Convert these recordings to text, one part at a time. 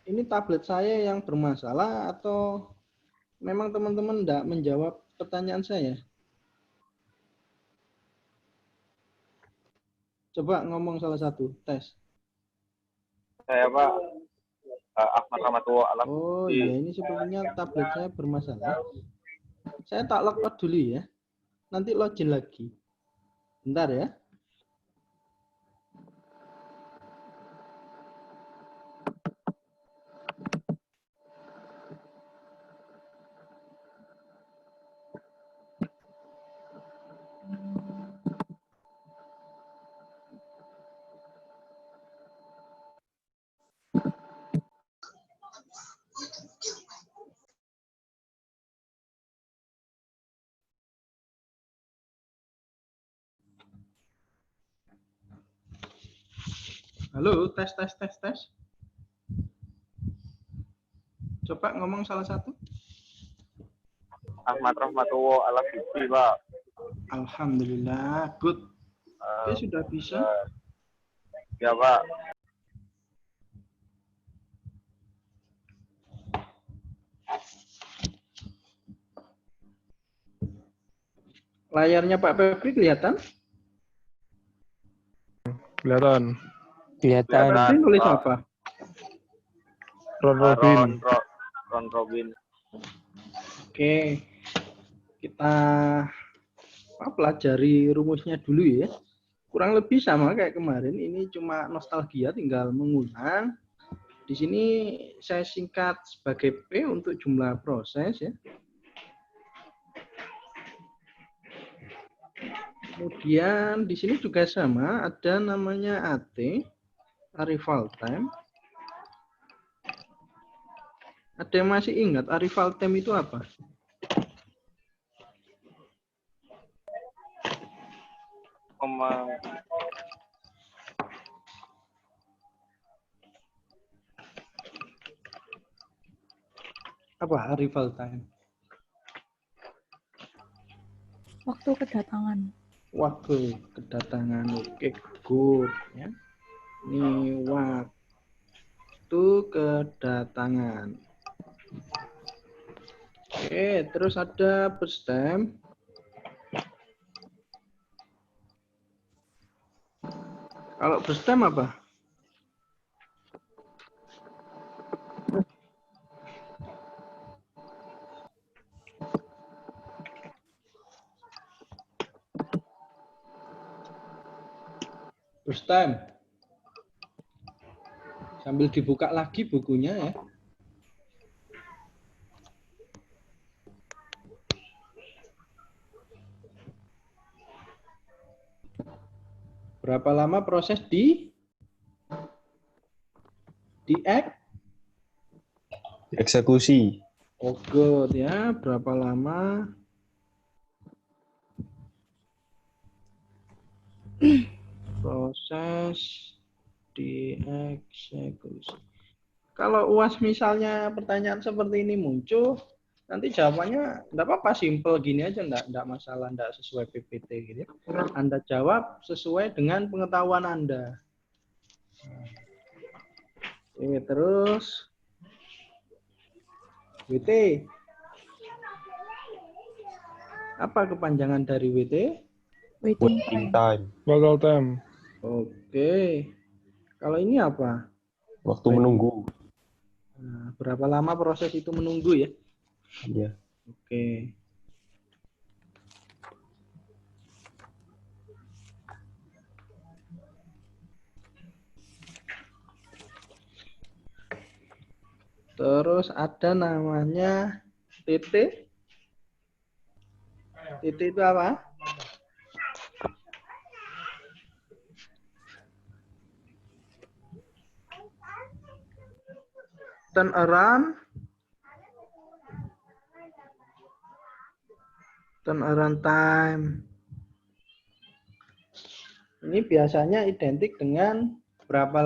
ini tablet saya yang bermasalah atau memang teman-teman tidak menjawab pertanyaan saya? Coba ngomong salah satu, tes. Saya Pak Ahmad Rahmatullah Alam. Oh iya, ini sepertinya tablet saya bermasalah. Saya tak logout dulu ya. Nanti login lagi. Bentar ya. Halo, tes. Coba ngomong salah satu. Ahmad Rahmatullah Alam Pak. Alhamdulillah, good. Oke, sudah bisa. Ya Pak. Layarnya Pak Febri kelihatan? Kelihatan. Pak Febri nulis apa? Ron Robin. Ron Robin. Oke, kita pelajari rumusnya dulu ya. Kurang lebih sama kayak kemarin. Ini cuma nostalgia, tinggal mengulang. Di sini saya singkat sebagai P untuk jumlah proses ya. Kemudian di sini juga sama, ada namanya AT, arrival time. Ada yang masih ingat arrival time itu apa? Apa arrival time? Waktu kedatangan. Waktu kedatangan. Oke, good ya. Ini waktu kedatangan. Oke, terus ada burst time. Kalau burst time apa? Burst time. Sambil dibuka lagi bukunya ya. Berapa lama proses eksekusi? Oh good ya, berapa lama proses dieksekusi. Kalau UAS misalnya pertanyaan seperti ini muncul, nanti jawabannya enggak apa-apa, simple gini aja, enggak masalah, enggak sesuai PPT gitu. Anda jawab sesuai dengan pengetahuan Anda. Oke, terus WT. Apa kepanjangan dari WT? Waiting time. Bakal time. Oke. Kalau ini apa? Waktu menunggu. Nah, berapa lama proses itu menunggu ya? Iya. Oke. Terus ada namanya TT. TT itu apa? Turn around time. Ini biasanya identik dengan berapa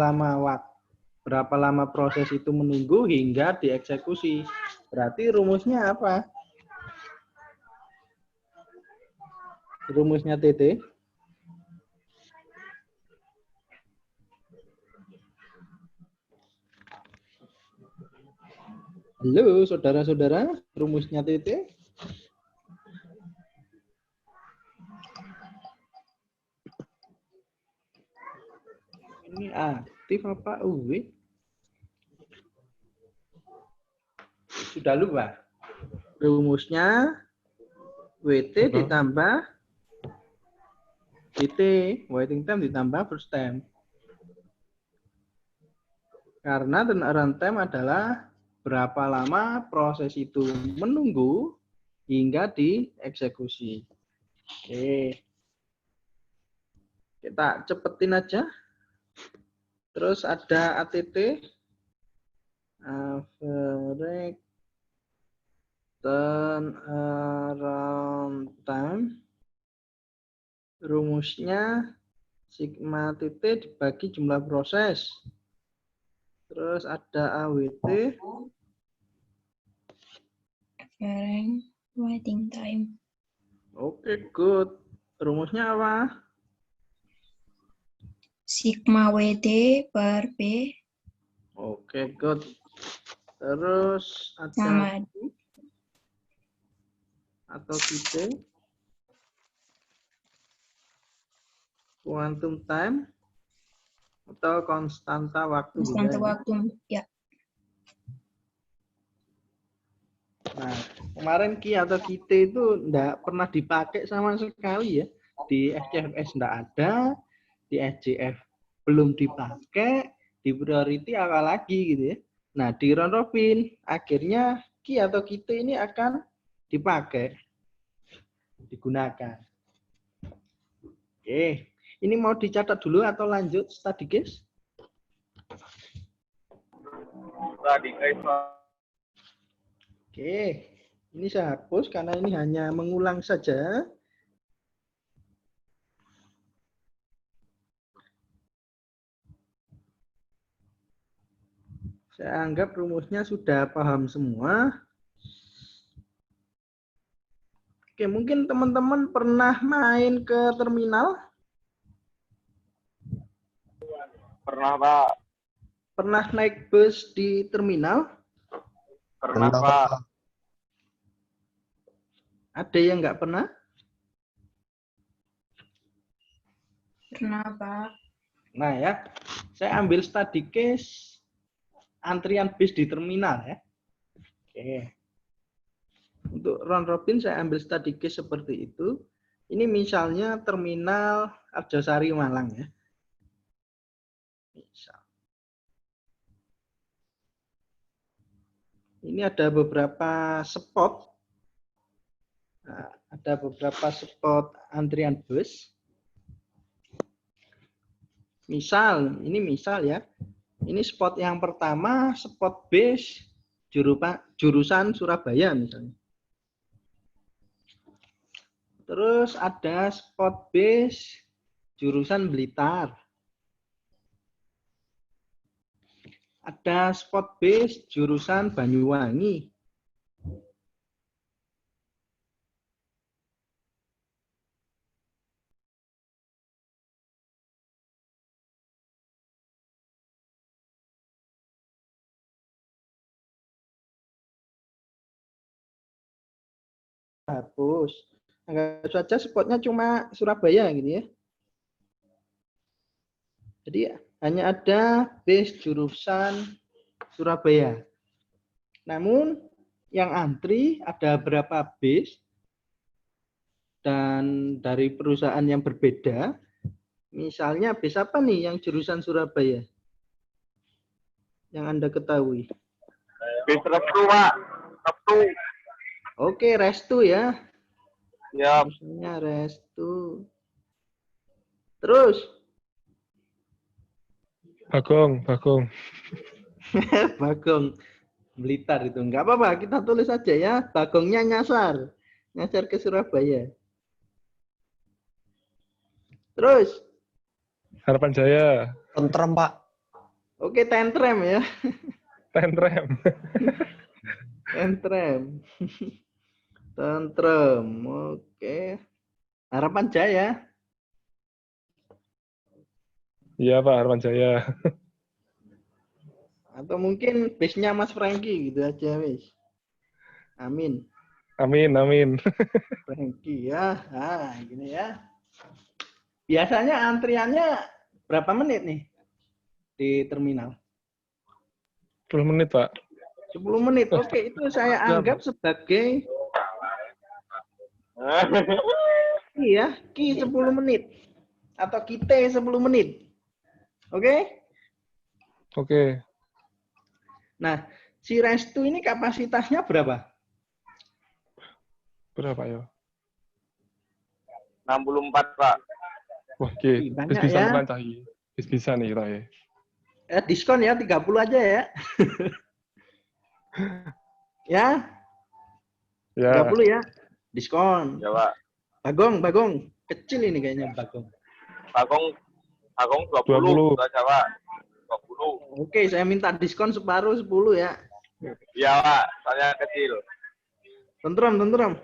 lama proses itu menunggu hingga dieksekusi. Berarti rumusnya apa? Rumusnya TT. Halo, saudara-saudara, rumusnya TT. Ini aktif apa UW? Sudah lupa. Rumusnya WT ditambah DT, waiting time ditambah first time. Karena runtime adalah berapa lama proses itu menunggu hingga dieksekusi. Oke. Kita cepetin aja. Terus ada ATT, average turnaround time. Rumusnya sigma TT dibagi jumlah proses. Terus ada AWT. Average waiting time. Oke, good. Rumusnya apa? Sigma WD per P Oke, good. Terus ada sama atau kita quantum time atau konstanta waktu konstanta juga ya. waktu. Ya, Nah, kemarin Ki atau kita itu enggak pernah dipakai sama sekali ya. Di SCFS enggak ada, di SJF belum dipakai, di priority awal lagi gitu ya. Nah, di round robin akhirnya Ki atau kita ini akan dipakai, digunakan. Oke, ini mau dicatat dulu atau lanjut study case? Tadi guys, Oke, ini saya hapus karena ini hanya mengulang saja. Saya anggap rumusnya sudah paham semua. Oke, mungkin teman-teman pernah main ke terminal? pernah Pak, Pernah naik bus di terminal? pernah Pak. Ada yang nggak pernah? pernah Pak. Nah ya, saya ambil study case antrian bis di terminal ya. Oke. Untuk round robin saya ambil study case seperti itu. Ini misalnya terminal Arjosari Malang ya. Misal. Ini ada beberapa spot. Nah, ada beberapa spot antrian bus. Misal, ini misal ya. Ini spot yang pertama, spot bis jurusan Surabaya misalnya. Terus ada spot bis jurusan Blitar. Ada spot bis jurusan Banyuwangi. Hapus. Anggap saja spotnya cuma Surabaya gitu ya. Jadi hanya ada bis jurusan Surabaya. Namun yang antri ada berapa bis dan dari perusahaan yang berbeda. Misalnya bis apa nih yang jurusan Surabaya? Yang Anda ketahui. Bis Restu Pak, Restu. Oke, Restu ya. Ya, Misalnya Restu. Terus Bagong. Bagong Blitar itu enggak apa-apa, kita tulis saja ya. Bagongnya nyasar ke Surabaya. Terus Harapan Jaya. Tentrem, Pak. oke, tentrem ya. Tentrem. Tentrem. Tentrem. Oke. Harapan Jaya. Iya Pak, Harapan Jaya. Atau mungkin base-nya Mas Franky gitu aja wis. Amin. Amin, amin. Franky ya. Nah, gini ya. Biasanya antriannya berapa menit nih di terminal? 10 menit, Pak. 10 menit. Oke, itu saya anggap sebagai iya, ki 10 menit atau kita 10 menit. Oke? Oke. Nah, si Restu ini kapasitasnya berapa? Berapa ya? 64, Pak. Wah, oke. Banyak Bisa ya. mencancahi. Bisa nih kita ya. Diskon ya 30 aja ya. Ya, Ya, 30 ya. Diskon. Ya, Pak. Bagong. Kecil ini kayaknya Bagong. Bagong 20. 20. Udah, Pak. 20. Oke, saya minta diskon separuh 10 ya. Iya, Pak. Saya kecil. Tentram. 30.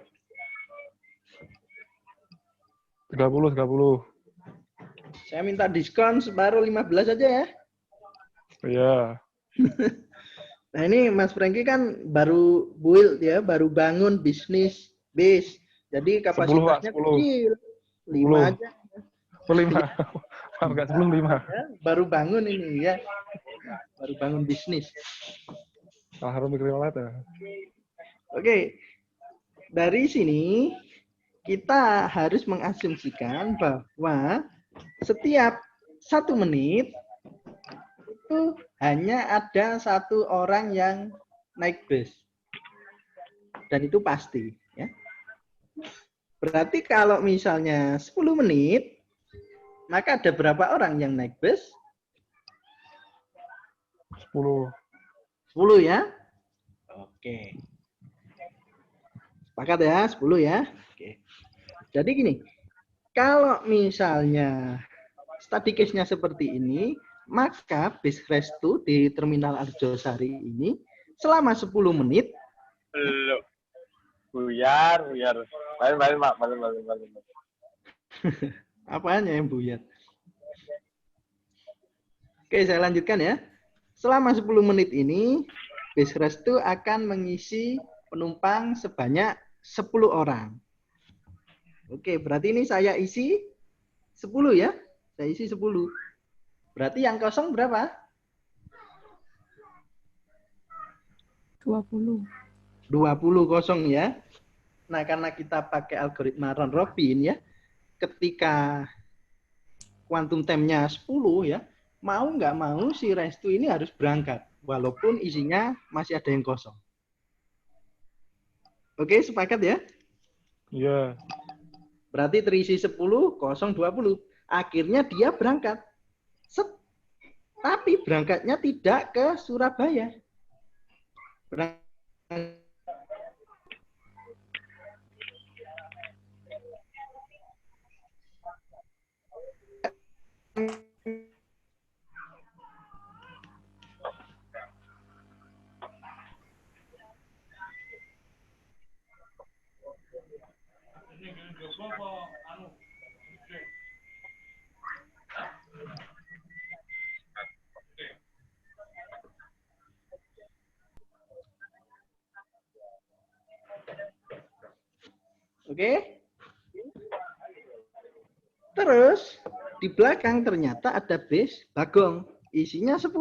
Saya minta diskon separuh 15 aja ya. Iya. Nah ini Mas Franky kan baru build ya, baru bangun bisnis base. Jadi 10, Pak. kapasitasnya 10. kecil. 5 aja. 5. Maaf, nggak 10, 5. Ya, baru bangun ini ya. Baru bangun bisnis. Harus mikir yang lain ya. Oke. Dari sini kita harus mengasumsikan bahwa setiap 1 menit itu hanya ada 1 orang yang naik bus. Dan itu pasti. Ya. Berarti kalau misalnya 10 menit, maka ada berapa orang yang naik bus? 10. 10 ya? Oke. Sepakat ya? 10 ya? Oke. Jadi gini, kalau misalnya study case-nya seperti ini, maka bis Restu di Terminal Arjosari ini selama 10 menit. Belum. Buyar. Balik, Pak. Balik. Apanya yang buyat? Oke, saya lanjutkan ya. Selama 10 menit ini, bis Restu akan mengisi penumpang sebanyak 10 orang. Oke, berarti ini saya isi 10 ya. Saya isi 10. Berarti yang kosong berapa? 20. 20 kosong ya. Nah, karena kita pakai algoritma round robin ya, ketika quantum time-nya 10 ya, mau nggak mau si Restu ini harus berangkat, walaupun isinya masih ada yang kosong. Oke, sepakat ya? Iya. Berarti terisi 10, kosong 20. Akhirnya dia berangkat. Tapi berangkatnya tidak ke Surabaya. Oke. Terus di belakang ternyata ada bis Bagong, isinya 10.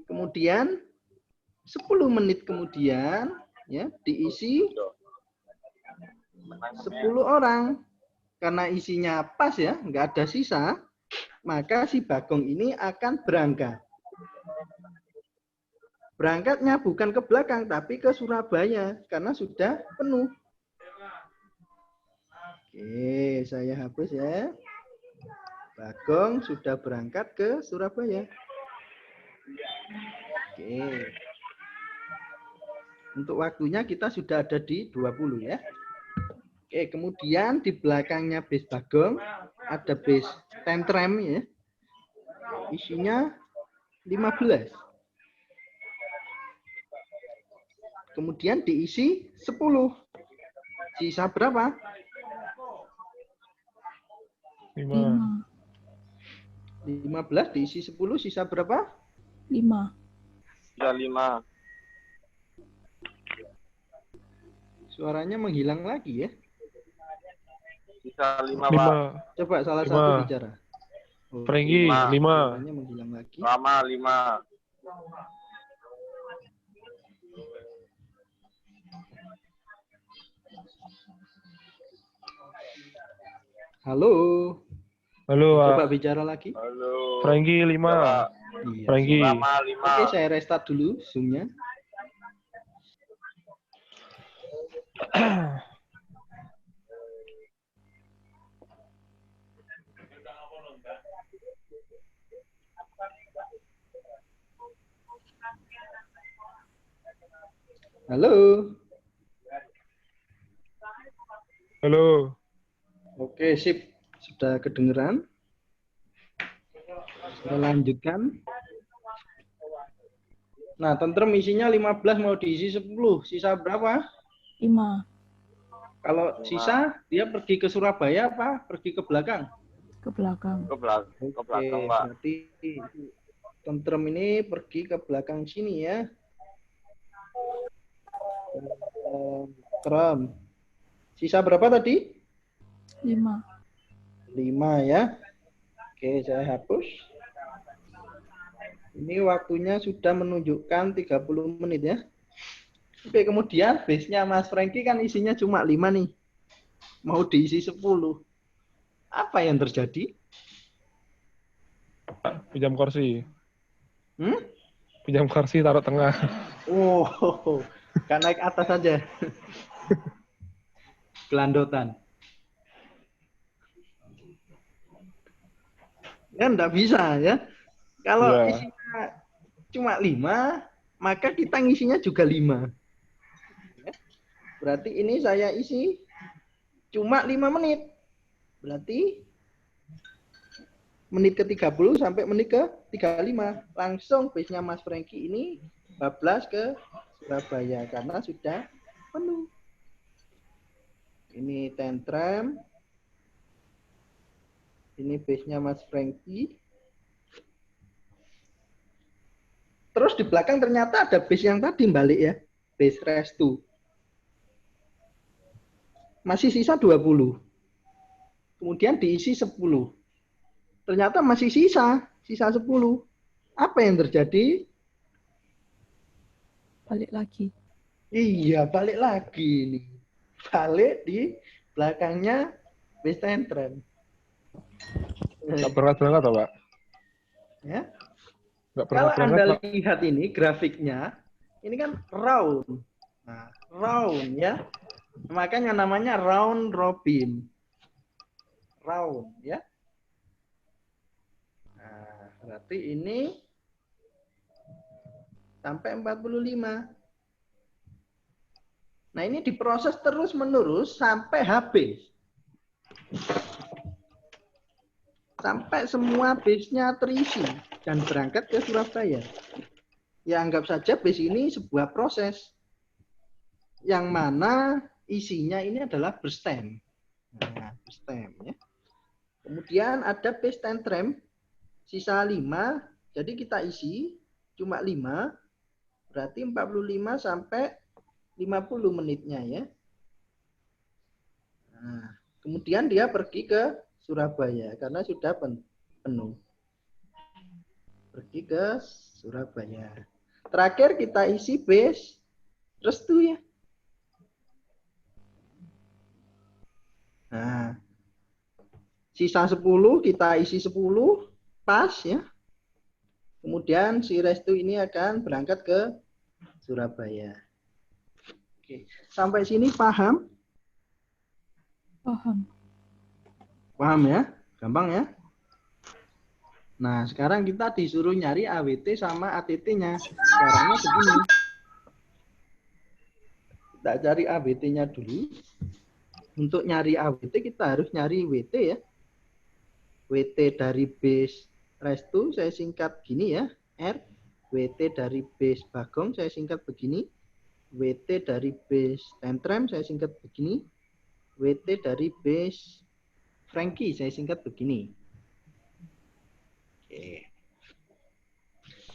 Kemudian 10 menit kemudian ya diisi 10 orang. Karena isinya pas ya, nggak ada sisa, maka si Bagong ini akan berangkat. Berangkatnya bukan ke belakang, tapi ke Surabaya, karena sudah penuh. Oke, saya hapus ya. Bagong sudah berangkat ke Surabaya. Oke. Untuk waktunya kita sudah ada di 20 ya. Oke, kemudian di belakangnya bis Bagong ada bis Tentrem ya. Isinya 15. Kemudian diisi 10. Sisa berapa? 5. 15 diisi 10, sisa berapa? 5. Sisa 5. Suaranya menghilang lagi ya. Sisa 5, Pak. 5. Coba salah 5. satu bicara. Oh, Franky, 5. suaranya menghilang lagi. Rama 5. Halo. Halo, Coba Pak. bicara lagi. Halo. Franky, 5. Coba. Iya. Franky. Rama 5. Oke, saya restart dulu Zoom-nya. Halo. Halo. Oke, sip. Sudah kedengeran. Saya lanjutkan. Nah, tentrem isinya 15 mau diisi 10. Sisa berapa? 5. Kalau sisa, dia pergi ke Surabaya apa? Pergi ke belakang? Ke belakang. Ke belakang, Oke, Pak. berarti tentrem ini pergi ke belakang sini ya. Tentrem. Sisa berapa tadi? 5. 5 ya. Oke, saya hapus. Ini waktunya sudah menunjukkan 30 menit ya. Oke, kemudian base-nya Mas Franky kan isinya cuma 5 nih. Mau diisi 10. Apa yang terjadi? Pinjam kursi. Hmm? Pinjam kursi taruh tengah. Oh, kan naik atas saja. Gelandotan. Ya, enggak bisa ya. Kalau Ya. isinya cuma 5, maka kita ngisinya juga 5. Berarti ini saya isi cuma 5 menit. Berarti menit ke 30 sampai menit ke 35. Langsung base-nya Mas Franky ini bablas ke Surabaya karena sudah penuh. Ini tentrem. Ini base-nya Mas Franky. Terus di belakang ternyata ada base yang tadi balik ya. Base restu. Masih sisa 20. Kemudian diisi 10. Ternyata masih sisa 10. Apa yang terjadi? Balik lagi. Iya, balik lagi nih. Balik di belakangnya base tentrem. Nggak berangkat atau, Pak? Ya. Nggak Kalau berangkat, Anda Pak. lihat ini grafiknya, ini kan round. Nah, round ya. Makanya namanya round robin. Round ya. Nah, berarti ini sampai 45. Nah, ini diproses terus-menerus sampai habis. Sampai semua base-nya terisi dan berangkat ke Surabaya. Ya, anggap saja base ini sebuah proses. Yang mana isinya ini adalah berstem. Nah, berstem ya. Kemudian ada base tentrem sisa 5, jadi kita isi cuma 5, berarti 45 sampai 50 menitnya ya. Nah, kemudian dia pergi ke Surabaya karena sudah penuh. Pergi ke Surabaya. Terakhir kita isi base restu ya. Nah, sisa 10 kita isi 10 pas ya. Kemudian si restu ini akan berangkat ke Surabaya. Oke, sampai sini paham? Paham. Paham ya? Gampang ya? Nah, sekarang kita disuruh nyari AWT sama ATT-nya. Caranya begini. Kita cari AWT-nya dulu. Untuk nyari AWT kita harus nyari WT ya. WT dari base restu saya singkat gini ya. R. WT dari base Bagong saya singkat begini. WT dari base tentrem saya singkat begini. WT dari base Franky saya singkat begini.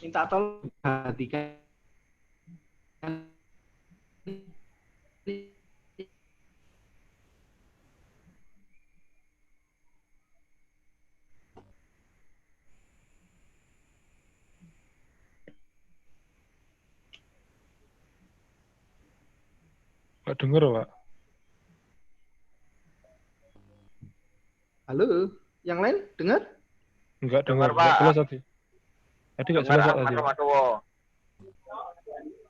minta tolong perhatikan. Nggak denger, Pak. Halo, yang lain dengar? Nggak Dengar, denger. Nggak Pak. jelas tadi. Tadi nggak jelas, Pak, tadi. Mas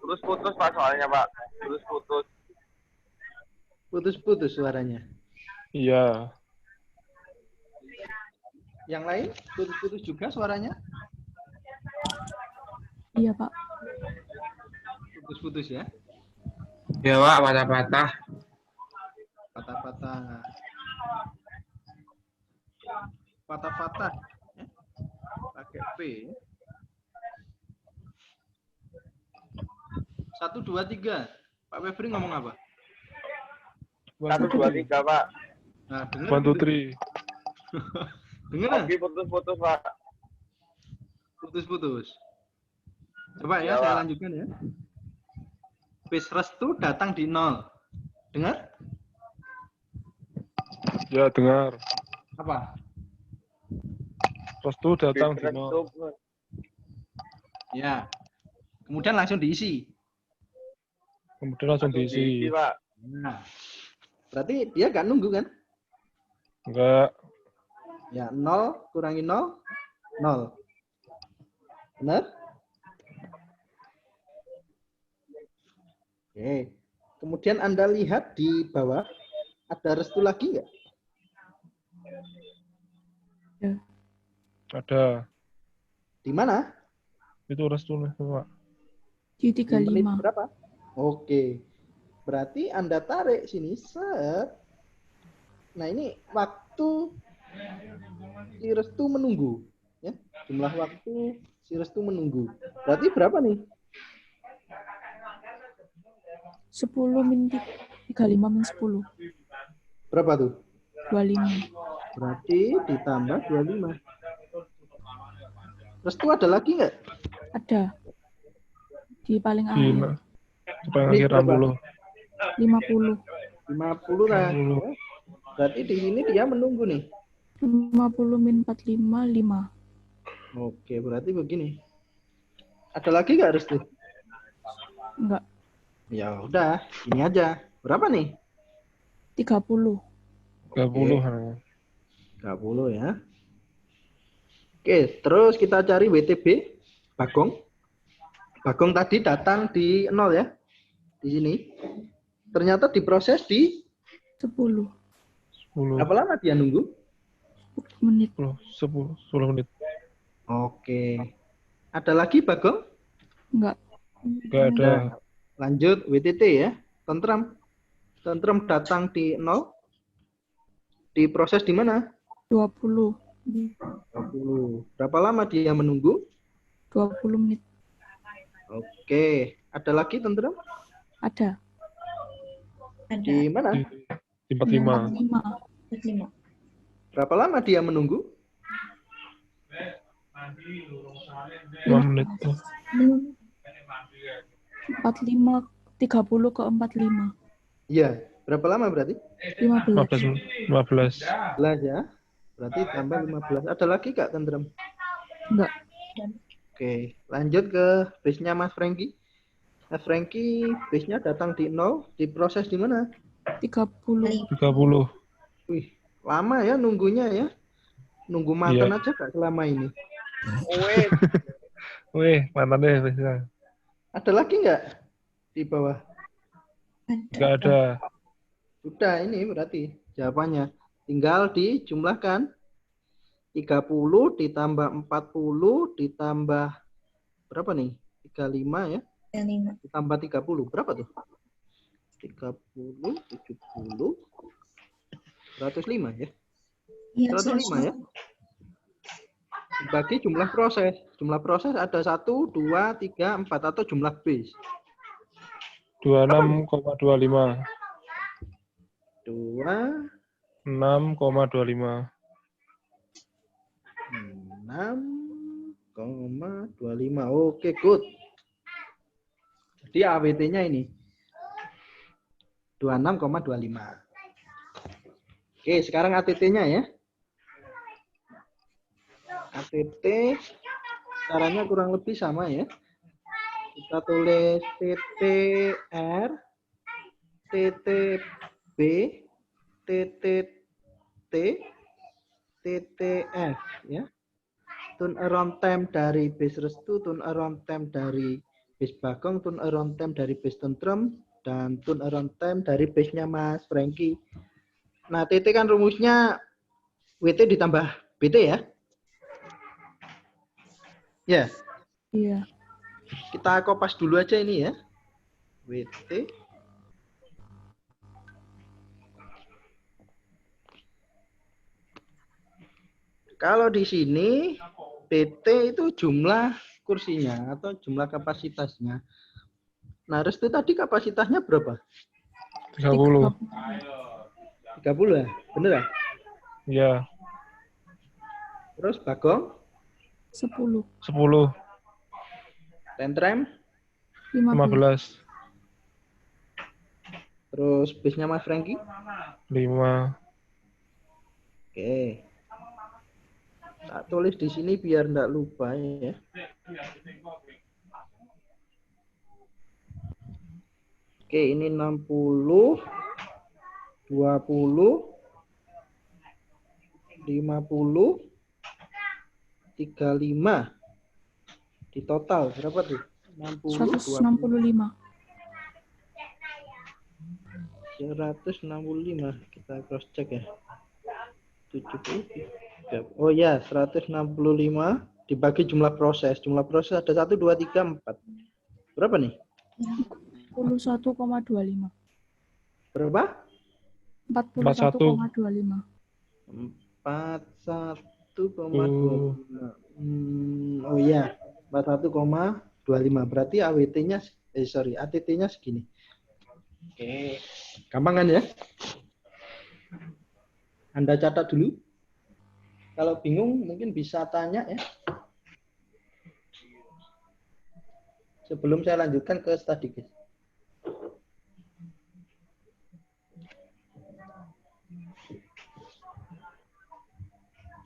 Terus putus Pak soalnya Pak. Terus putus. Putus-putus suaranya. Iya. Yang lain putus-putus juga suaranya? Iya, Pak. Putus-putus ya? Ya Pak, patah-patah. Patah-patah. Patah-patah. Ya? Pakai P. 1, 2, 3. Pak Febri ngomong apa? 1, 2, 3 Pak. Nah, dengar. 1, 2, 3. Dengar? Lagi putus-putus Pak. Putus-putus. Coba Ya, ya, saya Pak. lanjutkan ya. Bis restu datang di 0. Dengar? Ya, dengar. Apa? Restu datang di Bis nol. restu. Ya. Kemudian langsung diisi. Kemudian langsung diisi. Pak. Nah. Berarti dia nggak nunggu kan? Enggak. Ya, 0 kurangi 0, 0. Benar? Oke. Kemudian Anda lihat di bawah, ada restu lagi nggak? Ada. Di mana? Itu restunya, Pak. Di Di menit 35. berapa? Oke. Berarti Anda tarik sini, set. Nah, ini waktu si restu menunggu. Ya, jumlah waktu si restu menunggu. Berarti berapa nih? 10 min 35 min 10. Berapa tuh? 25. Berarti ditambah 25. Restu ada lagi nggak? Ada. Di paling Di akhir. paling Menit akhir berapa? 50. 50 lah. 60. Berarti di sini dia menunggu nih. 50 min 45, 5. Oke, berarti begini. Ada lagi nggak restu? Enggak. Ya udah, ini aja. Berapa nih? 30. 30. 30 ya. Oke, terus kita cari WTB Bagong. Bagong tadi datang di 0 ya. Di sini. Ternyata diproses di 10 10. berapa lama dia nunggu? menit. 10 menit. Oke. Ada lagi Bagong? Enggak. Enggak ada. Lanjut WTT ya. Tentrem. Tentrem datang di 0. Diproses di mana? 20. 20. Berapa lama dia menunggu? 20 menit. Oke. Ada lagi tentrem? Ada. Ada Di mana? Di 45. 45. 45. Berapa lama dia menunggu? 5 menit. 45, 30 ke 45. Iya. Berapa lama berarti? 15. 15. 11 ya. Berarti tambah 15. Ada lagi Kak tentrem? Enggak. Oke. Lanjut ke base-nya Mas Franky. Mas Franky base-nya datang di 0. Diproses di mana? 30. 30. Wih. Lama ya nunggunya ya. Nunggu makan aja Kak selama ini. Wih, Wih, mantan deh biasanya. Ada lagi nggak di bawah? Enggak ada. Sudah ini berarti jawabannya. Tinggal dijumlahkan. 30 ditambah 40 ditambah berapa nih? 35 ya. 5. Ditambah 30. Berapa tuh? 30, 70, 105 ya. Iya, 105 ya. Bagi jumlah proses. Jumlah proses ada 1, 2, 3, 4 atau jumlah base. 26,25. 2, 6,25. 6, 0,25. Oke, good. Jadi AWT-nya ini 26,25. Oke, sekarang ATT-nya ya. ATT caranya kurang lebih sama ya. Kita tulis TTR, TTB, TTT, TTF ya. Turnaround time dari base Restu, turnaround time dari base Bagong, turnaround time dari base Tentrem, dan turnaround time dari base-nya Mas Franky. Nah, TT kan rumusnya WT ditambah BT ya? Ya. Iya. Kita kopas dulu aja ini ya. WT. Kalau di sini PT itu jumlah kursinya atau jumlah kapasitasnya. Nah, Restu tadi kapasitasnya berapa? 30. 30 ya? Bener ya? Iya. Terus Bagong? 10. 10. Tentrem? 15. 15. Terus base-nya Mas Franky? 5. Oke. Tak tulis di sini biar enggak lupa ya. Oke, ini 60, 20, 50, 35. Di total berapa tuh? 60, 165. 165. Kita cross check ya. 70. Oh ya, 165 dibagi jumlah proses. Jumlah proses ada 1, 2, 3, 4. Berapa nih? 41,25. Berapa? 41,25. 41,25. Oh iya, 41,25. Berarti AWT-nya, ATT-nya segini. Oke, gampang kan ya? Anda catat dulu. Kalau bingung mungkin bisa tanya ya. Sebelum saya lanjutkan ke study case.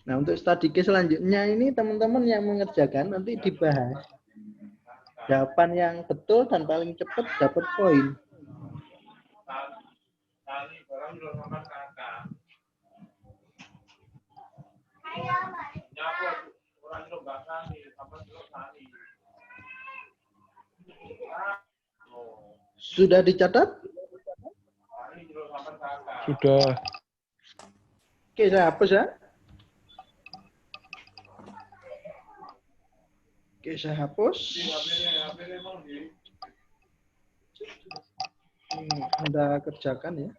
Nah, untuk study case selanjutnya ini teman-teman yang mengerjakan nanti dibahas. Jawaban yang betul dan paling cepat dapat poin. Sudah dicatat? Sudah. Oke, saya hapus ya. Oke, saya hapus. Anda kerjakan ya.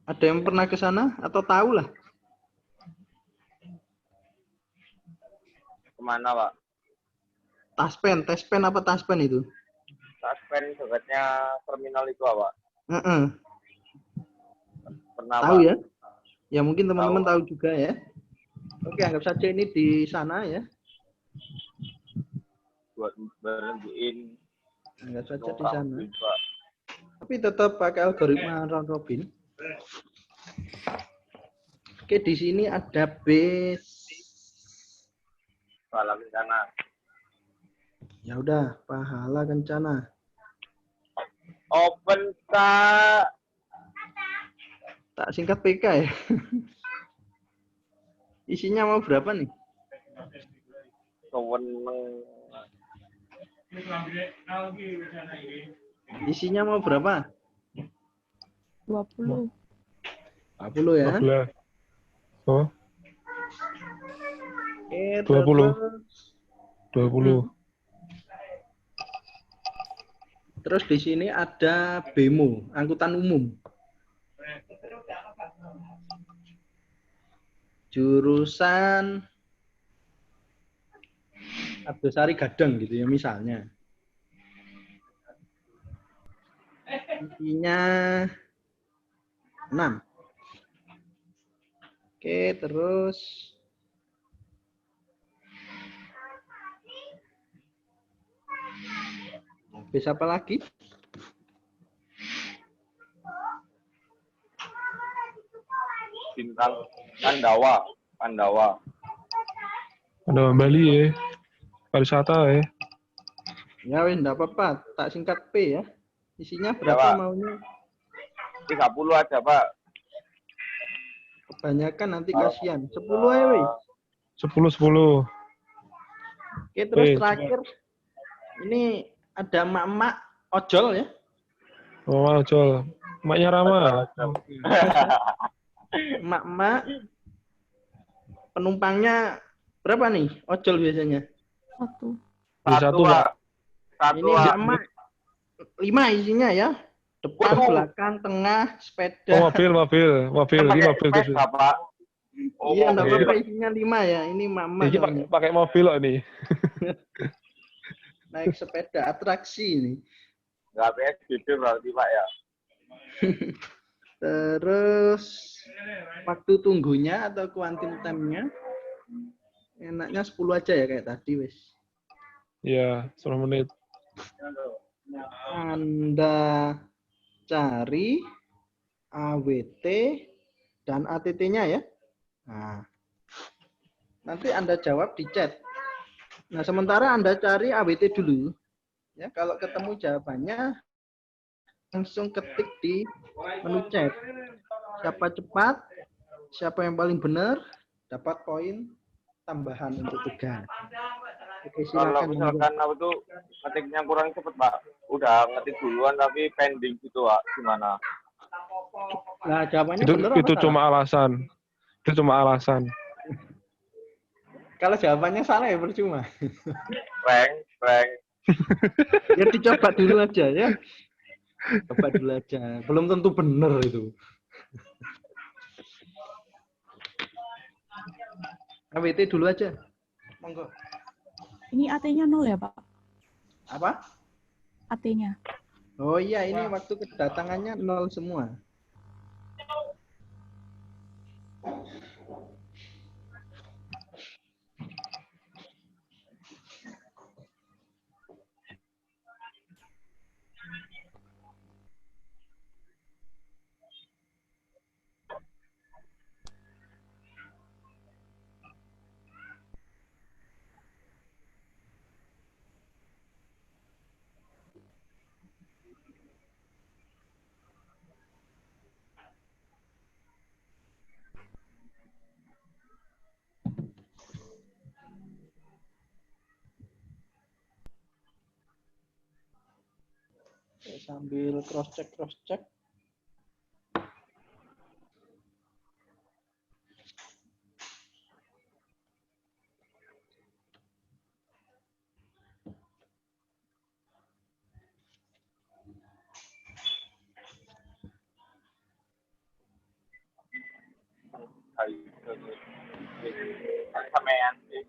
Ada yang pernah ke sana atau tahu lah? Kemana, Pak? Taspen apa taspen itu? Taspen dekatnya terminal itu, Pak. Pernah, Tahu Pak. ya? Ya mungkin teman-teman tahu juga ya. Oke, anggap saja ini di sana ya. Buat berhentiin. Anggap saja di sana. Tapi tetap pakai algoritma round robin. Oke, di sini ada base. Pahala kencana. Ya udah, pahala kencana. Open Kak. Tak singkat PK ya. Isinya mau berapa nih? Keweneng. Isinya mau berapa? 20. 40 ya. 12. Oh, Oke, Oke, 20. terus 20. terus di sini ada BEMO, angkutan umum. Jurusan Abdusari Gadang gitu ya misalnya. Isinya 6. Oke, terus bisa apa lagi? Bintang Pandawa. Pandawa. Ada Bali ya. Pariwisata ya. Ya wes enggak apa-apa, tak singkat P ya. Isinya Ya, berapa Pak. maunya? 30 aja, Pak. Kebanyakan nanti kasihan. 10 aja weh. 10. Oke, terus Weh, terakhir ini ada emak-emak ojol ya. Oh, Ojol. Maknya Rama. Emak-emak penumpangnya berapa nih ojol biasanya? 1. Satu, Pak. Pak. Satu, Ini Pak. emak 5 isinya ya. Depan, Waduh. belakang, tengah, Oh, sepeda. mobil. Ini Pakai mobil tuh. sepeda, Pak. Oh, Iya, enggak mobil. apa-apa isinya 5 ya. Ini emak-emak Ini soalnya. pakai mobil loh ini. Naik sepeda atraksi ini. Nggak PSBB berarti, Pak, ya. Terus waktu tunggunya atau quantum time-nya enaknya 10 aja ya kayak tadi wes. Iya, 10 menit. Anda cari AWT dan ATT-nya ya. Nah, nanti Anda jawab di chat. Nah, sementara Anda cari AWT dulu. Ya, kalau ketemu jawabannya langsung ketik di menu chat. Siapa cepat, siapa yang paling benar, dapat poin tambahan untuk tugas. Oke, Kalau silakan. misalkan apa tuh ngetiknya kurang cepet, Pak. Udah ngetik duluan tapi pending gitu, Pak. Gimana? Nah, jawabannya Itu benar apa itu salah? cuma alasan. Itu cuma alasan. Kalau jawabannya salah ya percuma. Prank. Ya dicoba dulu aja ya. Coba dulu aja. Belum tentu benar itu. AWT dulu aja. Monggo. Ini AT-nya 0 ya, Pak? Apa? AT-nya. Oh iya, ini waktu kedatangannya 0 semua. Sambil cross check. Sampean sih.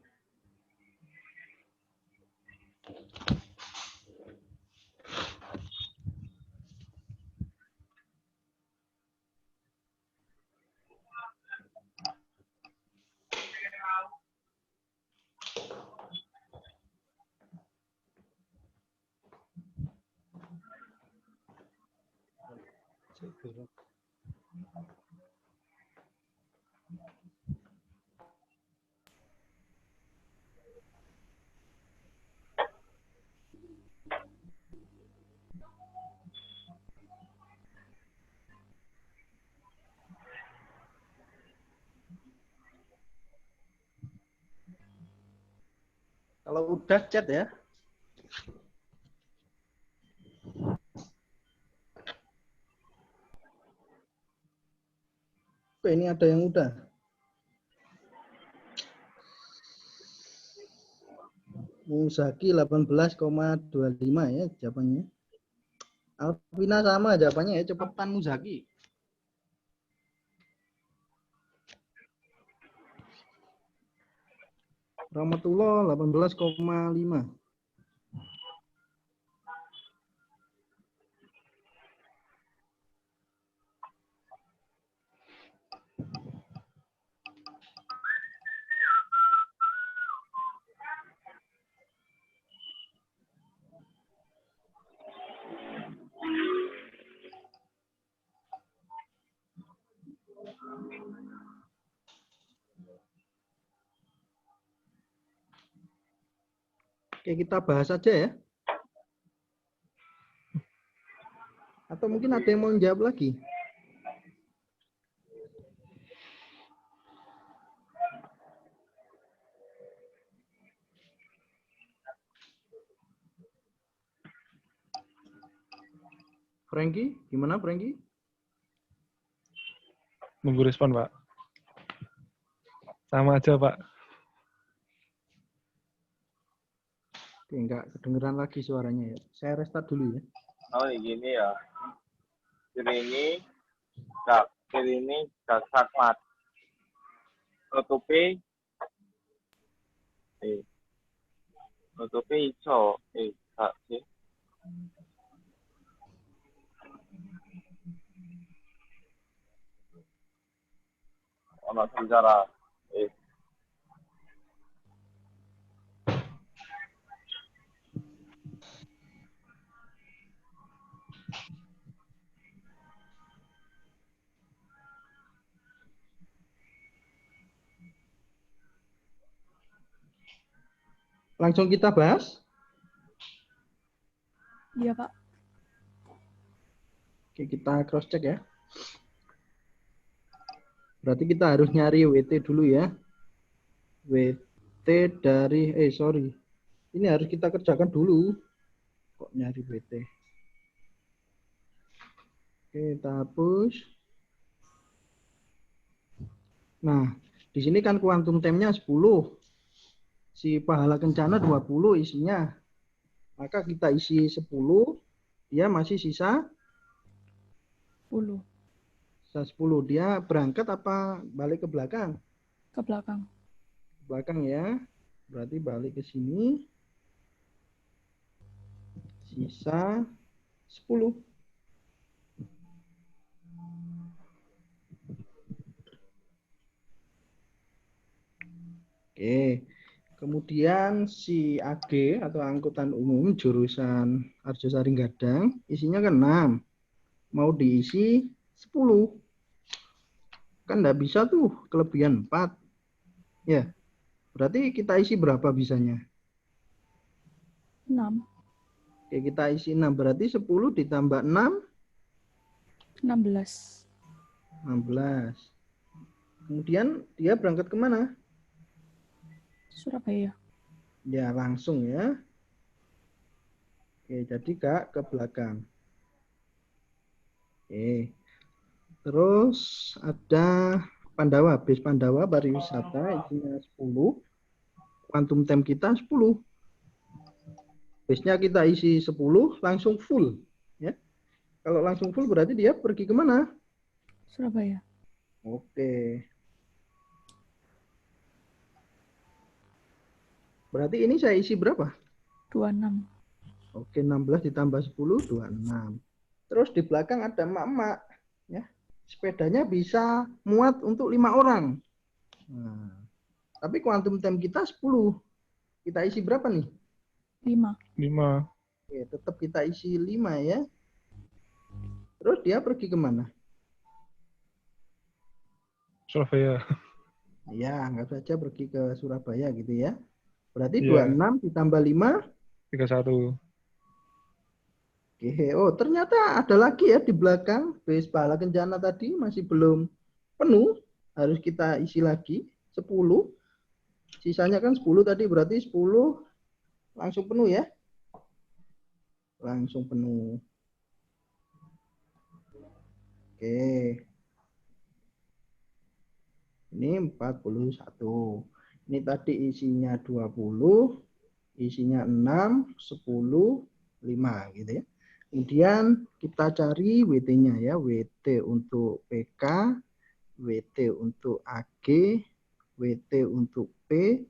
Kalau udah chat ya. Ini ada yang udah. Muzaki 18,25 ya jawabannya. Alvina sama jawabannya ya, cepetan Muzaki. Rahmatullah 18,5. Oke, kita bahas aja ya. Atau mungkin ada yang mau jawab lagi? Frankie, gimana Frankie? Nunggu respon, Pak. Sama aja, Pak. Oke, enggak kedengeran lagi suaranya ya. Saya restart dulu ya. Oh gini ya. Kiri ini sakmat. Nutupi iso gak sih. Ono bicara Langsung kita bahas. Iya, Pak. Oke, kita cross check ya. Berarti kita harus nyari WT dulu ya. WT dari sorry. Ini harus kita kerjakan dulu. Kok nyari WT? Oke, kita hapus. Nah, di sini kan kuantum temnya 10. Si pahala kencana 20 isinya. Maka kita isi 10, dia masih sisa 10 sisa 10. Dia berangkat apa balik ke belakang? ke belakang. Belakang ya. Berarti balik ke sini. Sisa 10. Oke. Kemudian si AG atau angkutan umum jurusan Arjosari Gadang isinya kan 6. Mau diisi 10. Kan enggak bisa tuh kelebihan 4. Ya. Berarti kita isi berapa bisanya? 6. Oke, kita isi 6. Berarti 10 ditambah 6. 16. 16. Kemudian dia berangkat kemana? Surabaya. Ya, langsung ya. Oke, jadi Kak ke belakang. Oke. Terus ada Pandawa, bis Pandawa pariwisata isinya 10. Kuantum tem kita 10. Bisnya kita isi 10 langsung full ya. Kalau langsung full berarti dia pergi kemana? Surabaya. Oke. Berarti ini saya isi berapa? 26. Oke, 16 ditambah 10, 26. Terus di belakang ada emak-emak. Ya. Sepedanya bisa muat untuk 5 orang. Nah, tapi kuantum tem kita 10. Kita isi berapa nih? 5. 5. Oke, tetap kita isi 5 ya. Terus dia pergi kemana? Surabaya. Ya, anggap saja pergi ke Surabaya gitu ya. Berarti Iya. 26 ditambah 5. 31. Oke, oh ternyata ada lagi ya di belakang base pahala kencana tadi masih belum penuh. Harus kita isi lagi 10. Sisanya kan 10 tadi, berarti 10 langsung penuh ya. Langsung penuh. Oke. Ini 41. Ini tadi isinya 20. Isinya 6, 10, 5 gitu ya. Kemudian kita cari WT-nya ya. WT untuk PK, WT untuk AG, WT untuk P,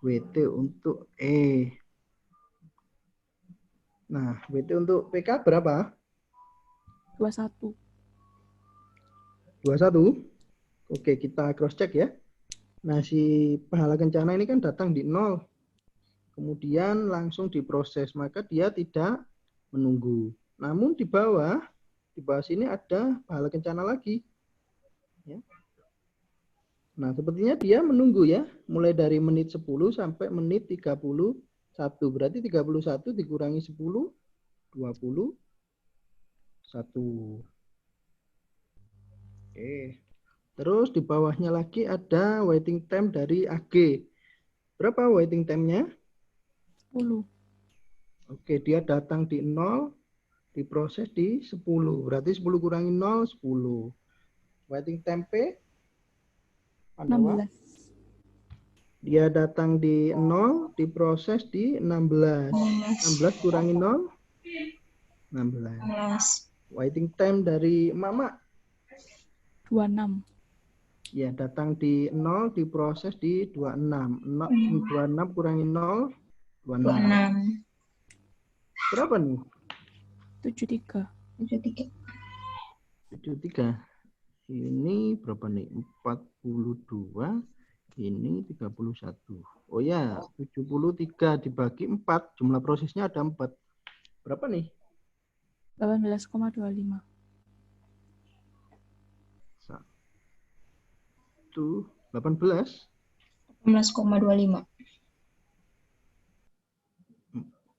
WT untuk E. Nah, WT untuk PK berapa? 21. 21. Oke, kita cross check ya. Nah, si pahala kencana ini kan datang di 0. Kemudian langsung diproses, maka dia tidak menunggu. Namun di bawah sini ada pahala kencana lagi. Ya. Nah, sepertinya dia menunggu ya, mulai dari menit 10 sampai menit 31. Berarti 31 dikurangi 10, 21. Oke. Terus di bawahnya lagi ada waiting time dari AG. Berapa waiting time-nya? 10. Oke, dia datang di 0, diproses di 10. Berarti 10 kurangi 0, 10. Waiting time P? Pandawa? 16. Dia datang di 0, diproses di 16. 16 kurangi 0? 16. Waiting time dari Mama? 26. Ya, datang di 0, diproses di 26. 26 kurangi 0, 26. Berapa nih? 73. 73. Ini berapa nih? 42. Ini 31. Oh ya, 73 dibagi 4. Jumlah prosesnya ada 4. Berapa nih? 18,25. 18. 18,25.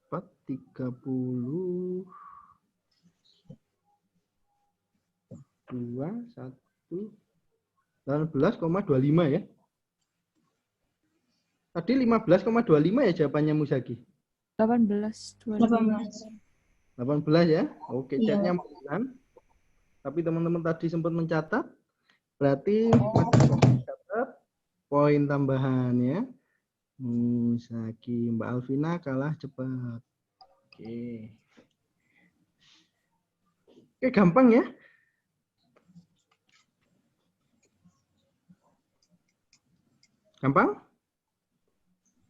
4, 30. 2, 1. 18,25 ya. Tadi 15,25 ya jawabannya Musagi. 18,25. 18 ya. Oke, Iya. chatnya 9. Tapi teman-teman tadi sempat mencatat. Berarti catat poin tambahan ya. Musagi, Mbak Alvina kalah cepat. Oke. Oke, gampang ya. Gampang?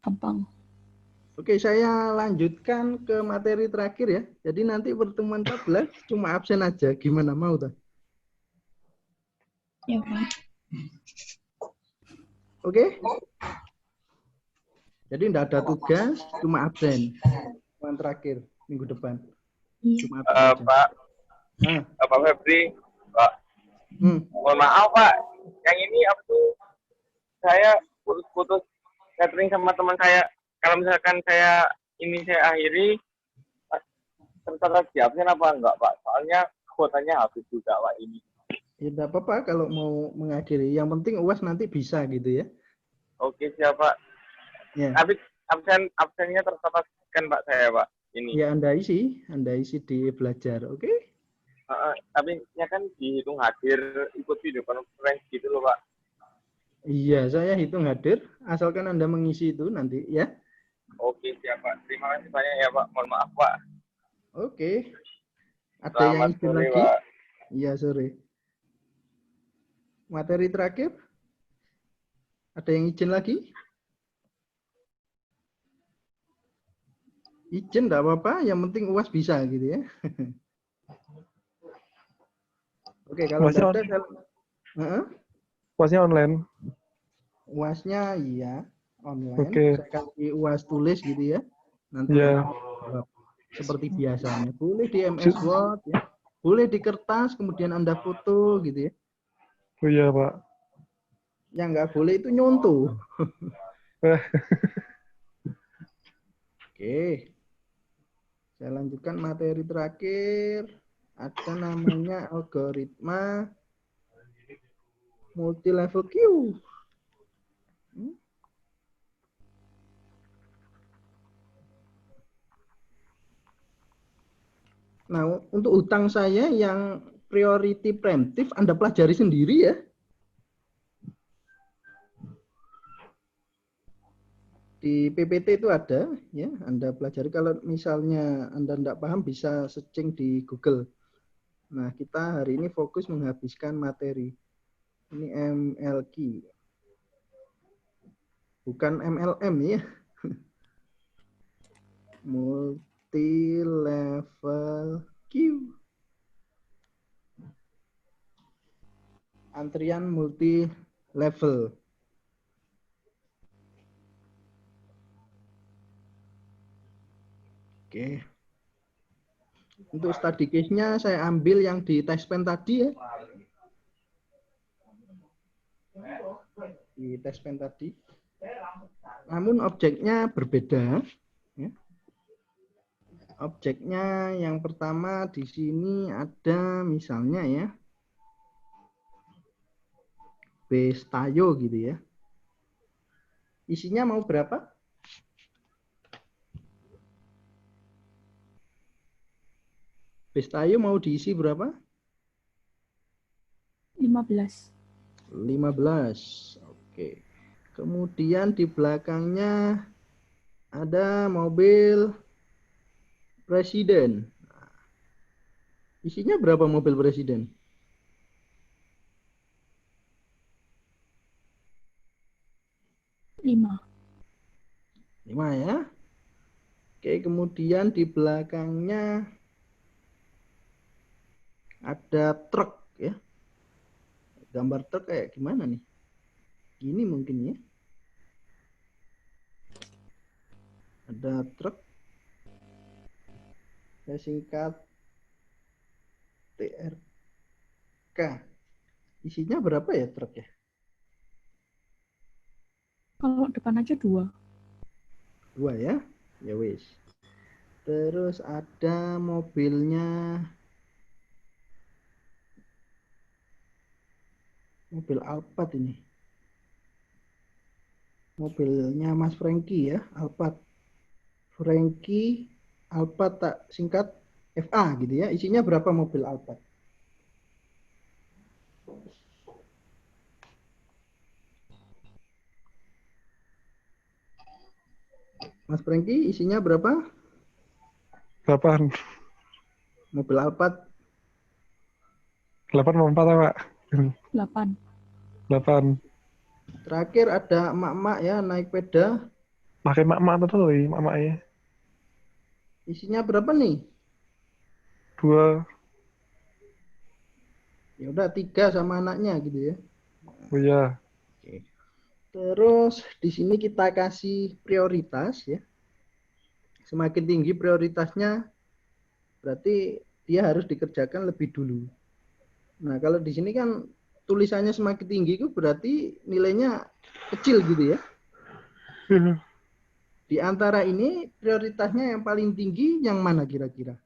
Gampang. Oke, saya lanjutkan ke materi terakhir ya. Jadi nanti pertemuan 14 cuma absen aja. Gimana, mau tak? Ya, Pak. Oke? Jadi tidak ada tugas, cuma absen. Pertemuan terakhir minggu depan. Iya. Cuma absen aja. Pak, Nah, Pak Febri, Pak, mohon maaf Pak, yang ini apa tuh, saya putus-putus catering sama teman saya. Kalau misalkan saya akhiri, tercatat di absen apa enggak Pak? Soalnya kuotanya habis juga Pak ini. ya tidak apa-apa kalau mau mengakhiri. Yang penting UAS nanti bisa gitu ya. Oke siap Pak. Ya. Tapi absennya tercatat kan Pak saya Pak ini. Ya Anda isi di belajar, oke? Tapi ya kan dihitung hadir ikut video conference gitu loh Pak. Iya, saya hitung hadir, asalkan Anda mengisi itu nanti ya. Oke siap Pak. Terima kasih banyak ya Pak. Mohon maaf Pak. Oke. Ada Selamat yang izin sore lagi? Pak. Iya, sore. Materi terakhir? Ada yang izin lagi? Izin enggak apa-apa, yang penting UAS bisa gitu ya. Oke, kalau Masih enggak ada Kuasnya online. UAS-nya iya online. Oke. Saya kasih UAS tulis gitu ya. Nanti Ya. jawab seperti biasanya. Boleh di MS Word ya. Boleh di kertas kemudian Anda foto gitu ya. Oh iya, Pak. Yang nggak boleh itu nyontoh. Oke. Saya lanjutkan materi terakhir. Ada namanya algoritma multi level queue. Nah, untuk utang saya yang priority preemptive Anda pelajari sendiri ya. Di PPT itu ada, ya, Anda pelajari. Kalau misalnya Anda tidak paham, bisa searching di Google. Nah, kita hari ini fokus menghabiskan materi. Ini MLQ. Bukan MLM ya. Multi level queue. Antrian multi level. Oke. Untuk study case-nya saya ambil yang di testpen tadi ya. Di testpen tadi. Namun objeknya berbeda. Ya. Objeknya yang pertama di sini ada misalnya ya. Bestayo gitu ya. Isinya mau berapa? Bestayo mau diisi berapa? 15. 15. Oke. Kemudian di belakangnya ada mobil presiden. Isinya berapa mobil presiden? 5. 5 ya. Oke, kemudian di belakangnya ada truk ya. Gambar truk kayak gimana nih? Gini mungkin ya. Ada truk. Saya singkat TRK. Isinya berapa ya truk ya? Kalau depan aja 2. 2 ya. Ya wis. Terus ada mobilnya. Mobil Alphard ini. Mobilnya Mas Franky ya, Alphard. Franky Alphard tak singkat FA gitu ya. Isinya berapa mobil Alphard? Mas Franky isinya berapa? 8. Mobil Alphard 8 mau 4 ya, Pak? 8. 8. terakhir ada emak-emak ya naik sepeda. Pakai mak-mak tuh, mak-maknya. Isinya berapa nih? 2. Ya udah 3 sama anaknya gitu ya. Oh iya. Oke. Terus di sini kita kasih prioritas ya. Semakin tinggi prioritasnya berarti dia harus dikerjakan lebih dulu. Nah, kalau di sini kan tulisannya semakin tinggi itu berarti nilainya kecil gitu ya. Di antara ini prioritasnya yang paling tinggi yang mana kira-kira?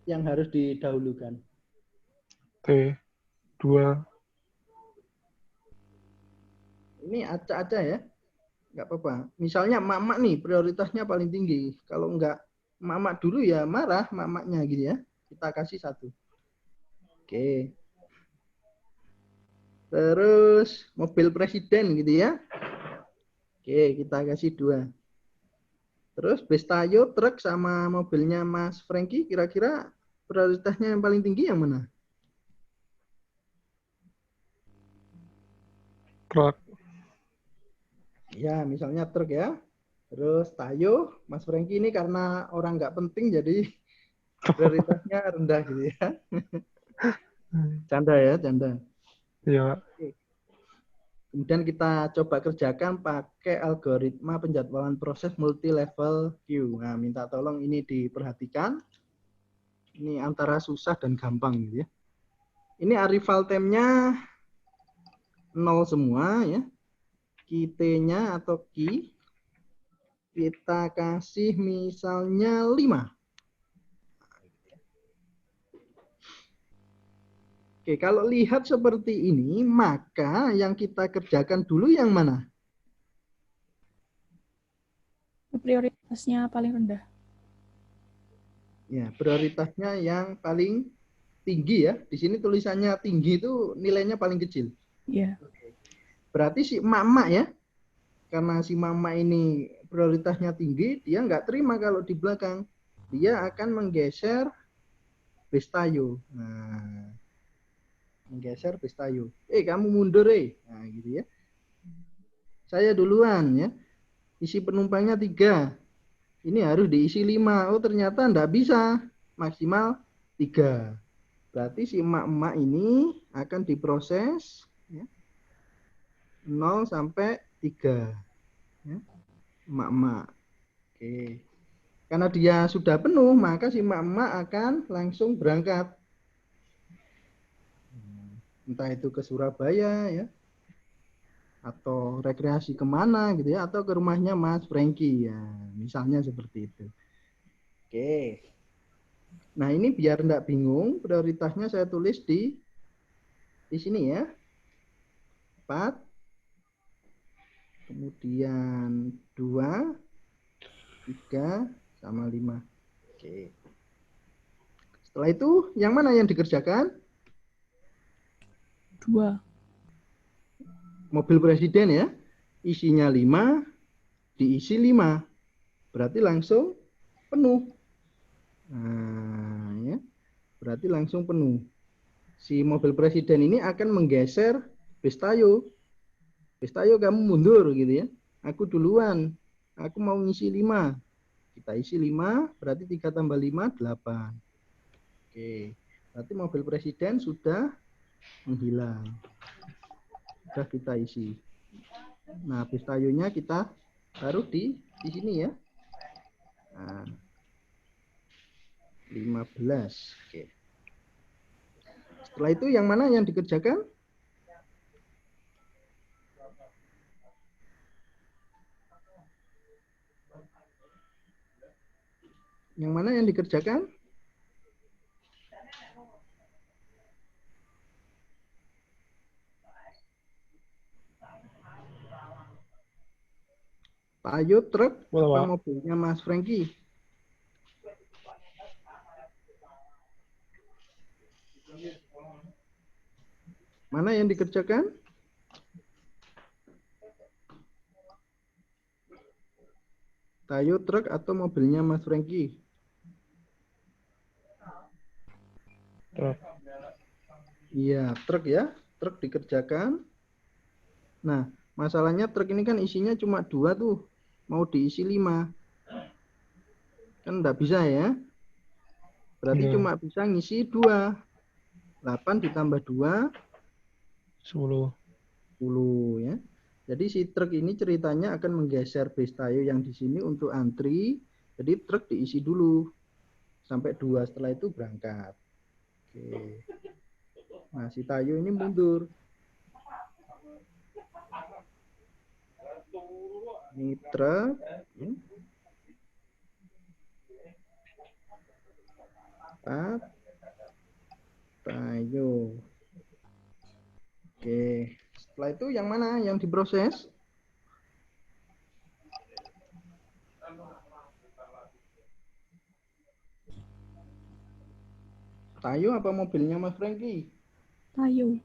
Yang harus didahulukan. T2. Ini acak-acak ya. Nggak apa-apa. Misalnya emak-emak nih prioritasnya paling tinggi. Kalau nggak emak-emak dulu ya marah emak-emaknya gitu ya. Kita kasih 1. Oke. Terus mobil presiden gitu ya. Oke, kita kasih 2. Terus Bestayo, truk sama mobilnya Mas Franky kira-kira prioritasnya yang paling tinggi yang mana? Truk. Ya, misalnya truk ya. Terus Tayo, Mas Franky ini karena orang nggak penting jadi prioritasnya rendah gitu ya. Canda ya, canda. Iya, Pak. Kemudian kita coba kerjakan pakai algoritma penjadwalan proses multi level queue. Nah, minta tolong ini diperhatikan. Ini antara susah dan gampang gitu ya. Ini arrival time-nya 0 semua ya. Key-nya atau key kita kasih misalnya 5. Oke, kalau lihat seperti ini, maka yang kita kerjakan dulu yang mana? Prioritasnya paling rendah. Ya, prioritasnya yang paling tinggi ya. Di sini tulisannya tinggi itu nilainya paling kecil. Iya. Berarti si emak-emak ya, karena si mama ini prioritasnya tinggi, dia nggak terima kalau di belakang. Dia akan menggeser base tayo. Nah, menggeser base tayo. Kamu mundur Nah, gitu ya. Saya duluan ya. Isi penumpangnya 3. Ini harus diisi 5. Oh, ternyata enggak bisa. Maksimal 3. Berarti si emak-emak ini akan diproses ya, 0 sampai 3. Ya. Emak-emak. Oke. Karena dia sudah penuh, maka si emak-emak akan langsung berangkat. Entah itu ke Surabaya ya, atau rekreasi kemana gitu ya, atau ke rumahnya Mas Franky ya, misalnya seperti itu. Oke. Nah ini biar enggak bingung, prioritasnya saya tulis di sini ya. 4, kemudian 2, 3, sama 5. Oke. Setelah itu yang mana yang dikerjakan? 2. Mobil presiden ya. Isinya 5, diisi 5. Berarti langsung penuh. Nah, ya. Berarti langsung penuh. Si mobil presiden ini akan menggeser base tayo. Base tayo kamu mundur gitu ya. Aku duluan. Aku mau ngisi 5. Kita isi 5, berarti 3 tambah 5, 8. Oke. Berarti mobil presiden sudah menghilang. Sudah kita isi. Nah, base tayonya kita taruh di sini ya. Nah, 15. Oke. Setelah itu yang mana yang dikerjakan? Yang mana yang dikerjakan? Tayo truk apa mobilnya Mas Franky? Mana yang dikerjakan? Tayo truk atau mobilnya Mas Franky? Truk. Iya, truk ya. Truk dikerjakan. Nah, masalahnya truk ini kan isinya cuma 2 tuh. Mau diisi 5. Kan enggak bisa ya. Berarti cuma bisa ngisi 2. 8 ditambah 2. 10. 10 ya. Jadi si truk ini ceritanya akan menggeser base tayo yang di sini untuk antri. Jadi truk diisi dulu sampai 2, setelah itu berangkat. Oke. Nah, si tayo ini mundur. Ini truk. Ya. 4. Tayo. Oke. Setelah itu yang mana yang diproses? Tayo apa mobilnya Mas Franky? Tayo.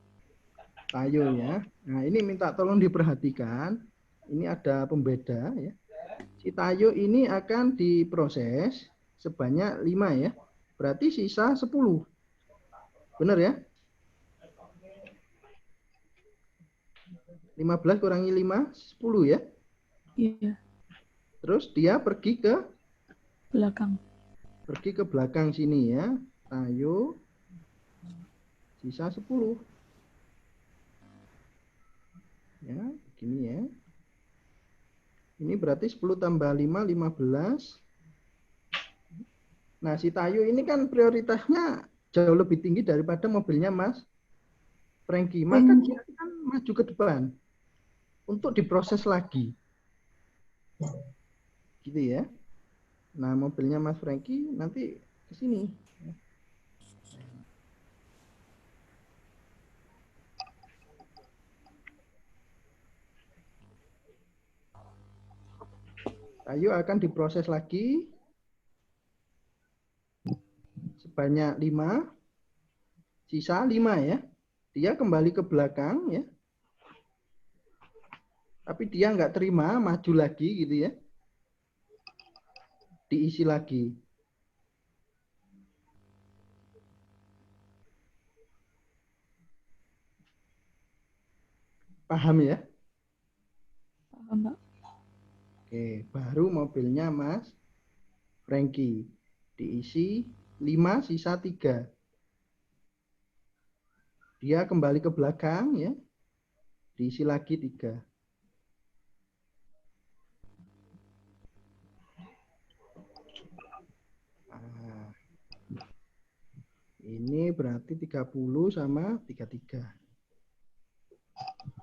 Tayo ya. Nah ini minta tolong diperhatikan. Ini ada pembeda ya. Si tayo ini akan diproses sebanyak 5 ya. Berarti sisa 10. Benar ya? 15 kurangi 5, 10 ya? Iya. Terus dia pergi ke Belakang. Pergi ke belakang sini ya. Tayo sisa 10. Ya, begini ya. Ini berarti 10 tambah 5, 15. Nah, si Tayo ini kan prioritasnya jauh lebih tinggi daripada mobilnya Mas Franky. Maka dia akan maju ke depan untuk diproses lagi. Gitu ya. Nah, mobilnya Mas Franky nanti ke sini. Tayo akan diproses lagi sebanyak 5. Sisa 5 ya. Dia kembali ke belakang ya. Tapi dia nggak terima, maju lagi gitu ya. Diisi lagi. Paham ya? Paham, Mbak. Oke, baru mobilnya Mas Frankie. Diisi 5, sisa 3. Dia kembali ke belakang ya. Diisi lagi 3. Nah, ini berarti 30 sama 33.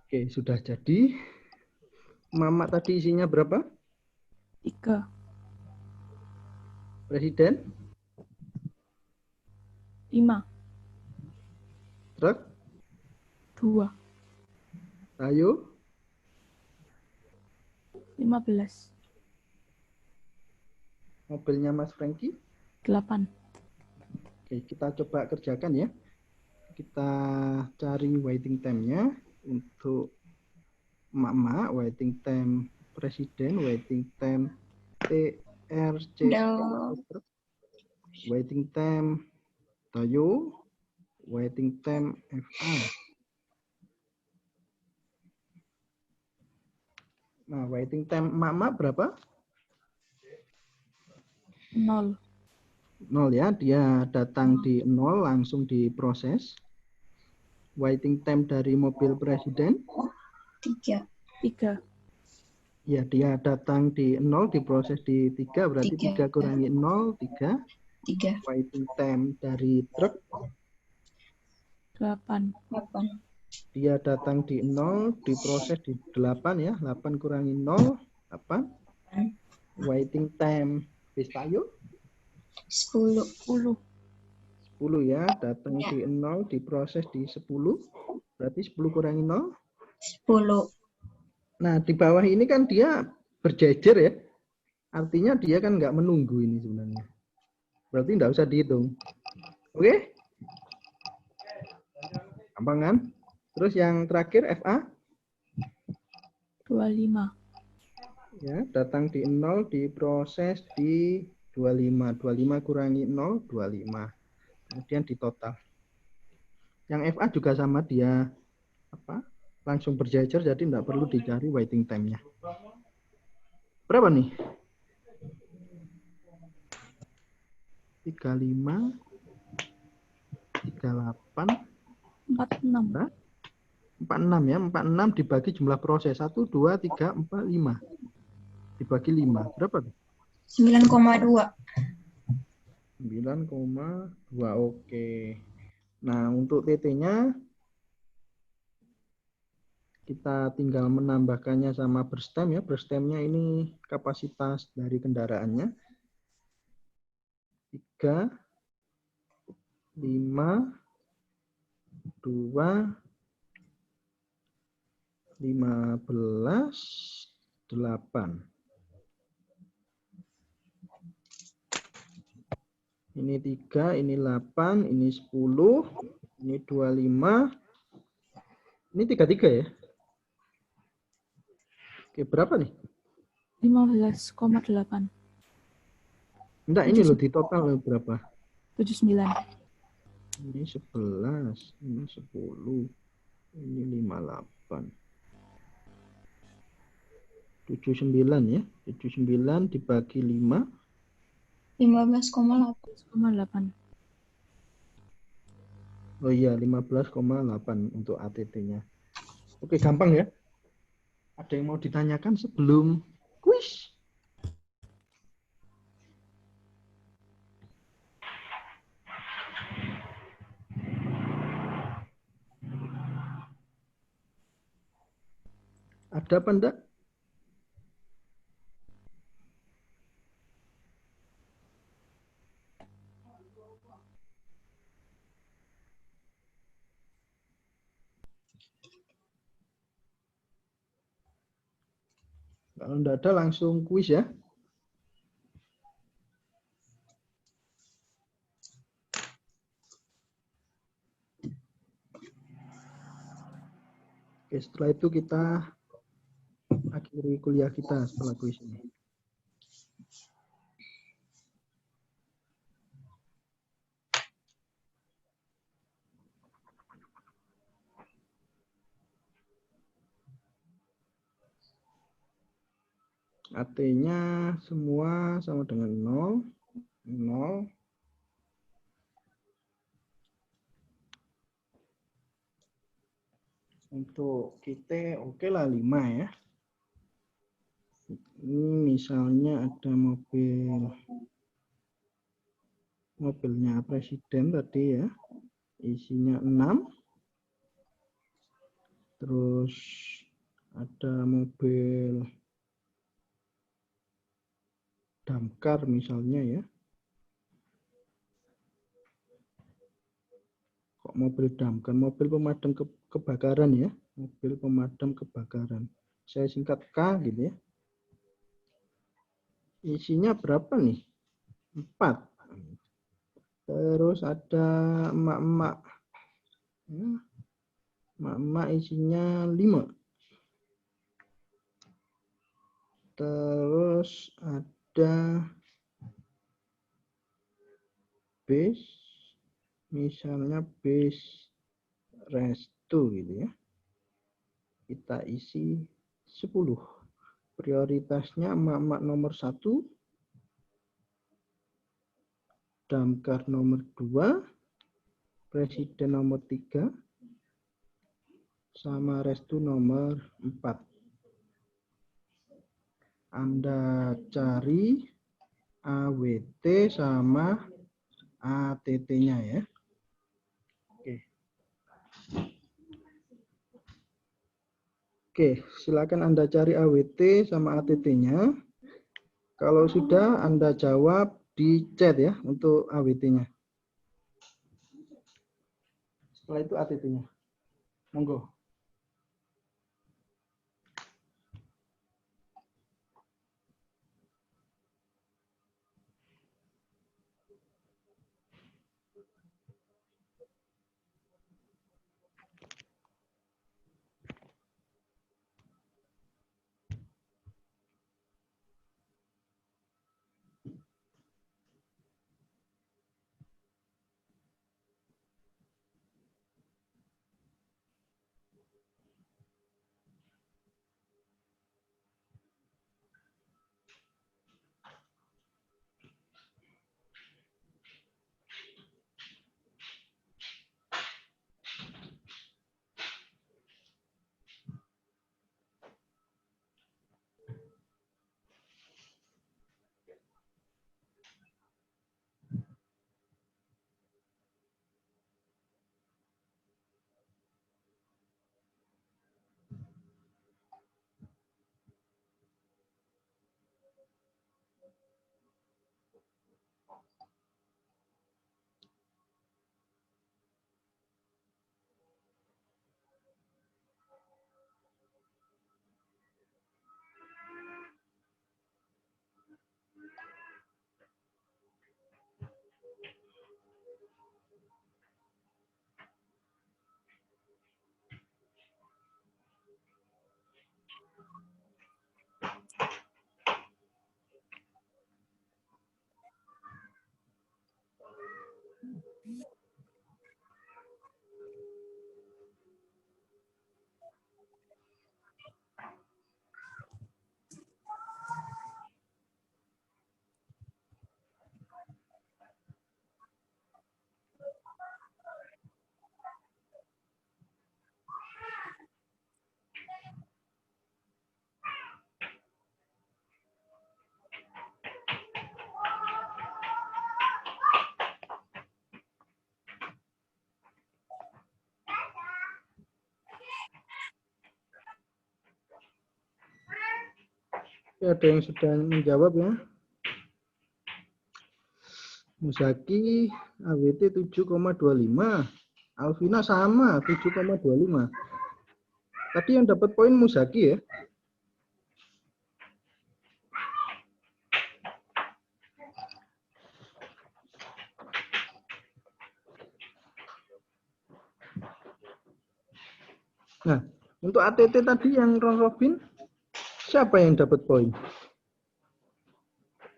Oke, sudah jadi. Mamak tadi isinya berapa? 3. Presiden? 5. Truk? 2. Tayo? 15. Mobilnya Mas Frankie? 8. Oke, kita coba kerjakan ya. Kita cari waiting time-nya untuk emak-emak, waiting time presiden, waiting time TRC, waiting time Tayo, waiting time FA. Nah, waiting time emak-emak berapa? 0. 0 ya, dia datang di 0 langsung diproses. Waiting time dari mobil presiden? 3. 3. Ya, dia datang di 0 diproses di 3, berarti 3 kurangi 0, 3. 3. Waiting time dari truk? 8. 8. Dia datang di 0 diproses di 8 ya, 8 kurangi 0, 8. Waiting time bis Tayo? 10. 10. 10 ya, datang di 0 diproses di 10, berarti 10 kurangi 0? 10. Nah, di bawah ini kan dia berjejer ya. Artinya dia kan nggak menunggu ini sebenarnya. Berarti nggak usah dihitung. Oke? Gampang kan? Terus yang terakhir FA? 25. Ya, datang di 0 diproses di 25. 25 kurangi 0, 25. Kemudian di total. Yang FA juga sama, dia langsung berjejer, jadi tidak perlu dicari waiting time-nya. Berapa nih? 35, 38, 46. 46 ya. 46 dibagi jumlah proses. 1, 2, 3, 4, 5. Dibagi 5. Berapa tuh? 9,2. 9,2. Oke. Nah, untuk TT-nya kita tinggal menambahkannya sama berstem ya. Berstemnya ini kapasitas dari kendaraannya. 3, 5, 2, 15, 8. Ini 3, ini 8, ini 10, ini 25, ini 33 ya. Oke, berapa nih? 15,8. Enggak, ini loh di total berapa? 79. Ini 11, ini 10, ini 58. 79 ya. 79 dibagi 5. 15,8. Oh iya, 15,8 untuk ATT-nya. Oke, gampang ya. Ada yang mau ditanyakan sebelum kuis? Ada apa enggak? Kalau enggak ada langsung kuis ya. Oke, setelah itu kita akhiri kuliah kita setelah kuis ini. AT-nya semua sama dengan 0. 0. Untuk kita oke lah 5 ya. Ini misalnya ada mobilnya presiden tadi ya. Isinya 6. Terus ada mobil damkar misalnya ya. Kok mobil damkar? Mobil pemadam kebakaran ya. Mobil pemadam kebakaran. Saya singkat K gitu ya. Isinya berapa nih? 4. Terus ada emak-emak. Ya. Emak-emak isinya 5. Terus ada bis, misalnya bis restu gitu ya. Kita isi 10. Prioritasnya emak-emak nomor 1, damkar nomor 2, presiden nomor 3, sama restu nomor 4. Anda cari AWT sama ATT-nya ya. Oke. Oke, silakan Anda cari AWT sama ATT-nya. Kalau sudah Anda jawab di chat ya untuk AWT-nya. Setelah itu ATT-nya. Monggo. Ada yang sudah menjawab ya. Musaki AWT 7,25. Alvina sama 7,25. Tadi yang dapat poin Musaki ya. Nah, Untuk ATT tadi yang round robin, siapa yang dapat poin?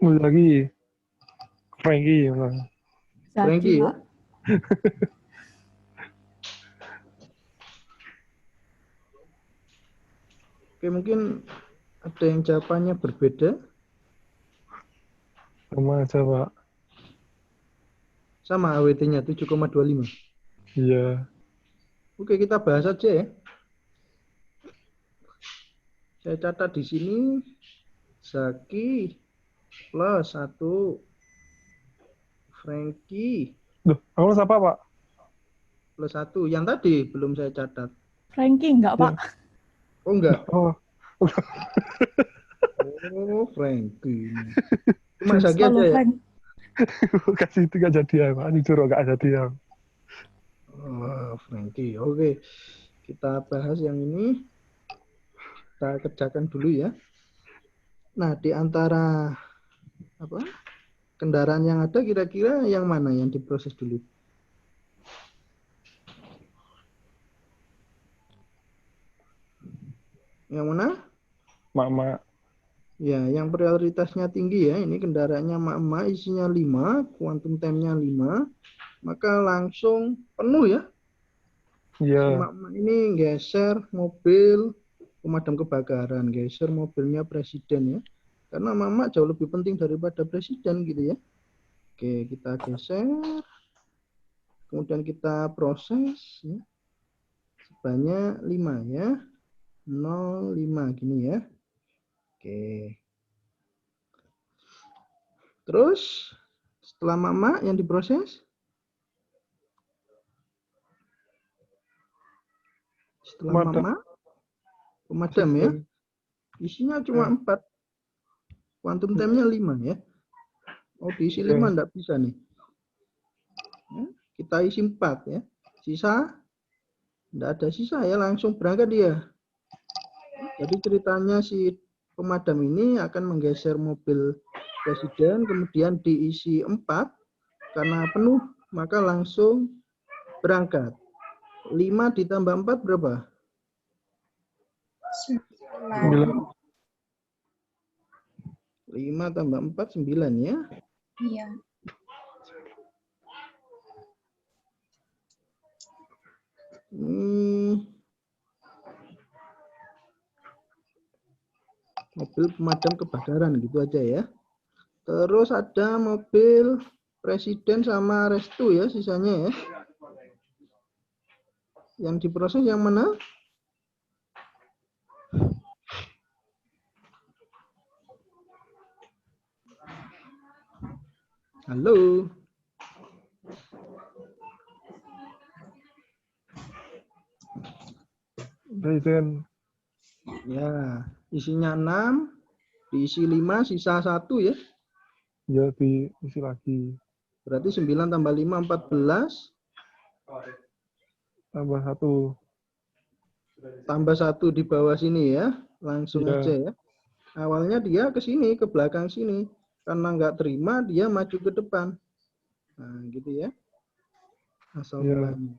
Lagi Frankie Bang. Frankie Zaki, ya? Pak. Oke, mungkin ada yang jawabannya berbeda. Sama aja Pak. Sama AWT-nya 7,25. Iya. Oke, kita bahas aja ya. Saya catat di sini Zaki plus 1, Frankie Duh, kamu siapa Pak? plus 1. Yang tadi belum saya catat. Frankie enggak, Pak. Oh enggak. Oh, Oh, Frankie. Cuma Zaki Halo, aja ya. Frank. kasih itu gak jadi ya Pak. Jujur gak jadi ya. Oh, Frankie. Oke. Kita bahas yang ini. Kita kerjakan dulu ya. Nah, di antara kendaraan yang ada kira-kira yang mana yang diproses dulu? Yang mana? Mak-mak. Ya, yang prioritasnya tinggi ya. Ini kendaraannya emak-emak, isinya 5, quantum time-nya 5. Maka langsung penuh ya. Si Iya. emak-emak ini geser mobil pemadam kebakaran, geser mobilnya presiden ya. Karena emak-emak jauh lebih penting daripada presiden gitu ya. Oke, kita geser. Kemudian kita proses ya. Sebanyak 5 ya. 0, 5 gini ya. Oke. Terus setelah mama yang diproses, setelah Pemadam. mama pemadam ya, isinya cuma 4, quantum time-nya 5 ya. Oh, diisi 5 enggak bisa nih. Ya, kita isi 4 ya. Sisa enggak ada sisa ya, langsung berangkat dia. Jadi ceritanya si pemadam ini akan menggeser mobil presiden, kemudian diisi 4, karena penuh, maka langsung berangkat. 5 ditambah 4 berapa? 9. 5 tambah 4, 9 ya. Iya. Mobil pemadam kebakaran gitu aja ya. Terus ada mobil presiden sama restu ya sisanya ya. Yang diproses yang mana? Halo. Presiden. Ya, isinya 6, diisi 5, sisa 1 ya. Ya, diisi lagi. Berarti 9 tambah 5, 14. Tambah 1. Tambah 1 di bawah sini ya. Langsung Ya. aja ya. Awalnya dia ke sini, ke belakang sini. Karena nggak terima, dia maju ke depan. Nah, gitu ya. Asal mulanya.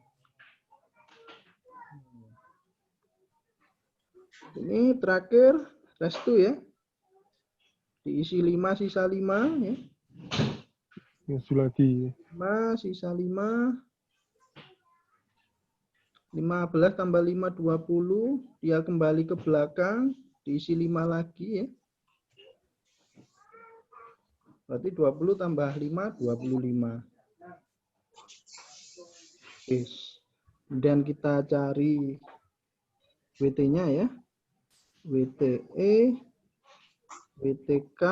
Ini terakhir, restu ya. Diisi 5, sisa 5 ya. Diisi lagi. 5, sisa 5. 15 tambah 5, 20. Dia kembali ke belakang. Diisi 5 lagi ya. Berarti 20 tambah 5, 25. Yes. Dan kita cari WT-nya ya. WTE, WTK,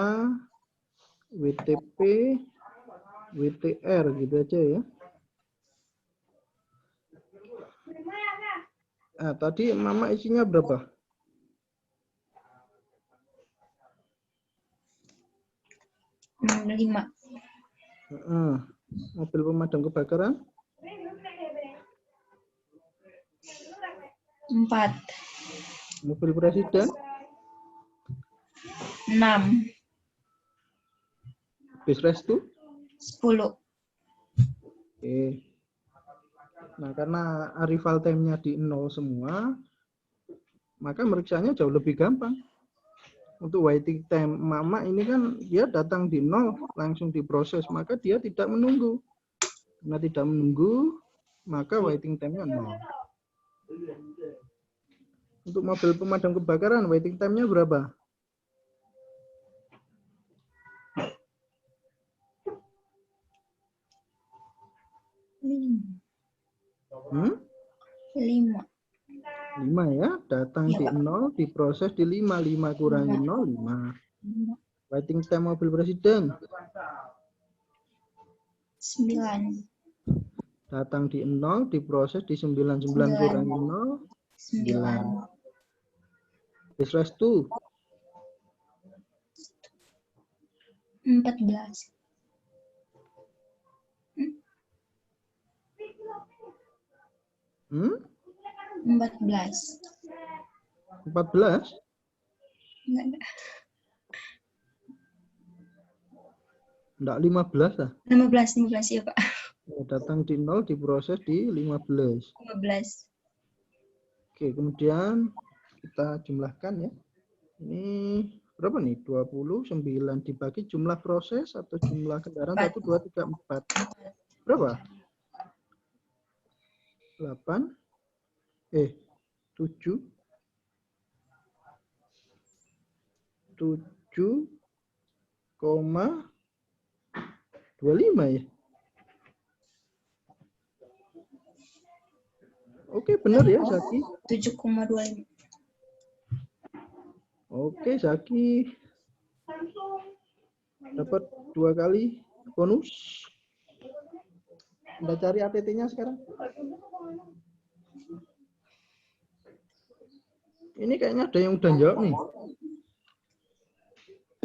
WTP, WTR gitu aja ya. Nah, tadi mama isinya berapa? Lima. Mobil pemadam kebakaran? 4. Mobil presiden? 6. Bis restu? 10. Oke. Nah, karena arrival time-nya di 0 semua, maka meriksanya jauh lebih gampang. Untuk waiting time emak-emak ini kan dia datang di 0 langsung diproses, maka dia tidak menunggu. Karena tidak menunggu, maka waiting time-nya 0. Untuk mobil pemadam kebakaran, waiting time-nya berapa? Hmm? 5. 5 ya, datang Iya, di Pak. 0, diproses di 5, 5 kurangi 0, 5. Waiting time mobil presiden, 9. datang di 0, diproses di 9, 9 kurangi 0, 9. 9. Bis restu, 14. hmm? 14. 14? Enggak. Enggak 15 lah. 15 ya, Pak. Datang di 0, diproses di 15. 15. Oke, kemudian kita jumlahkan ya. Ini berapa nih? 29 dibagi jumlah proses atau jumlah kendaraan 1, 2, 3, 4. Berapa? 8. 7. 7,25 ya. Oke, benar ya, Zaki. 7,25. Oke, Zaki. Dapat 2 kali bonus. Anda cari ATT-nya sekarang. Ini kayaknya ada yang udah jawab nih.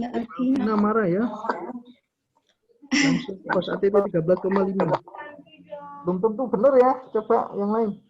Ya, Alvina marah ya. Langsung pas ATT 13,5. Belum tentu benar ya. Coba yang lain.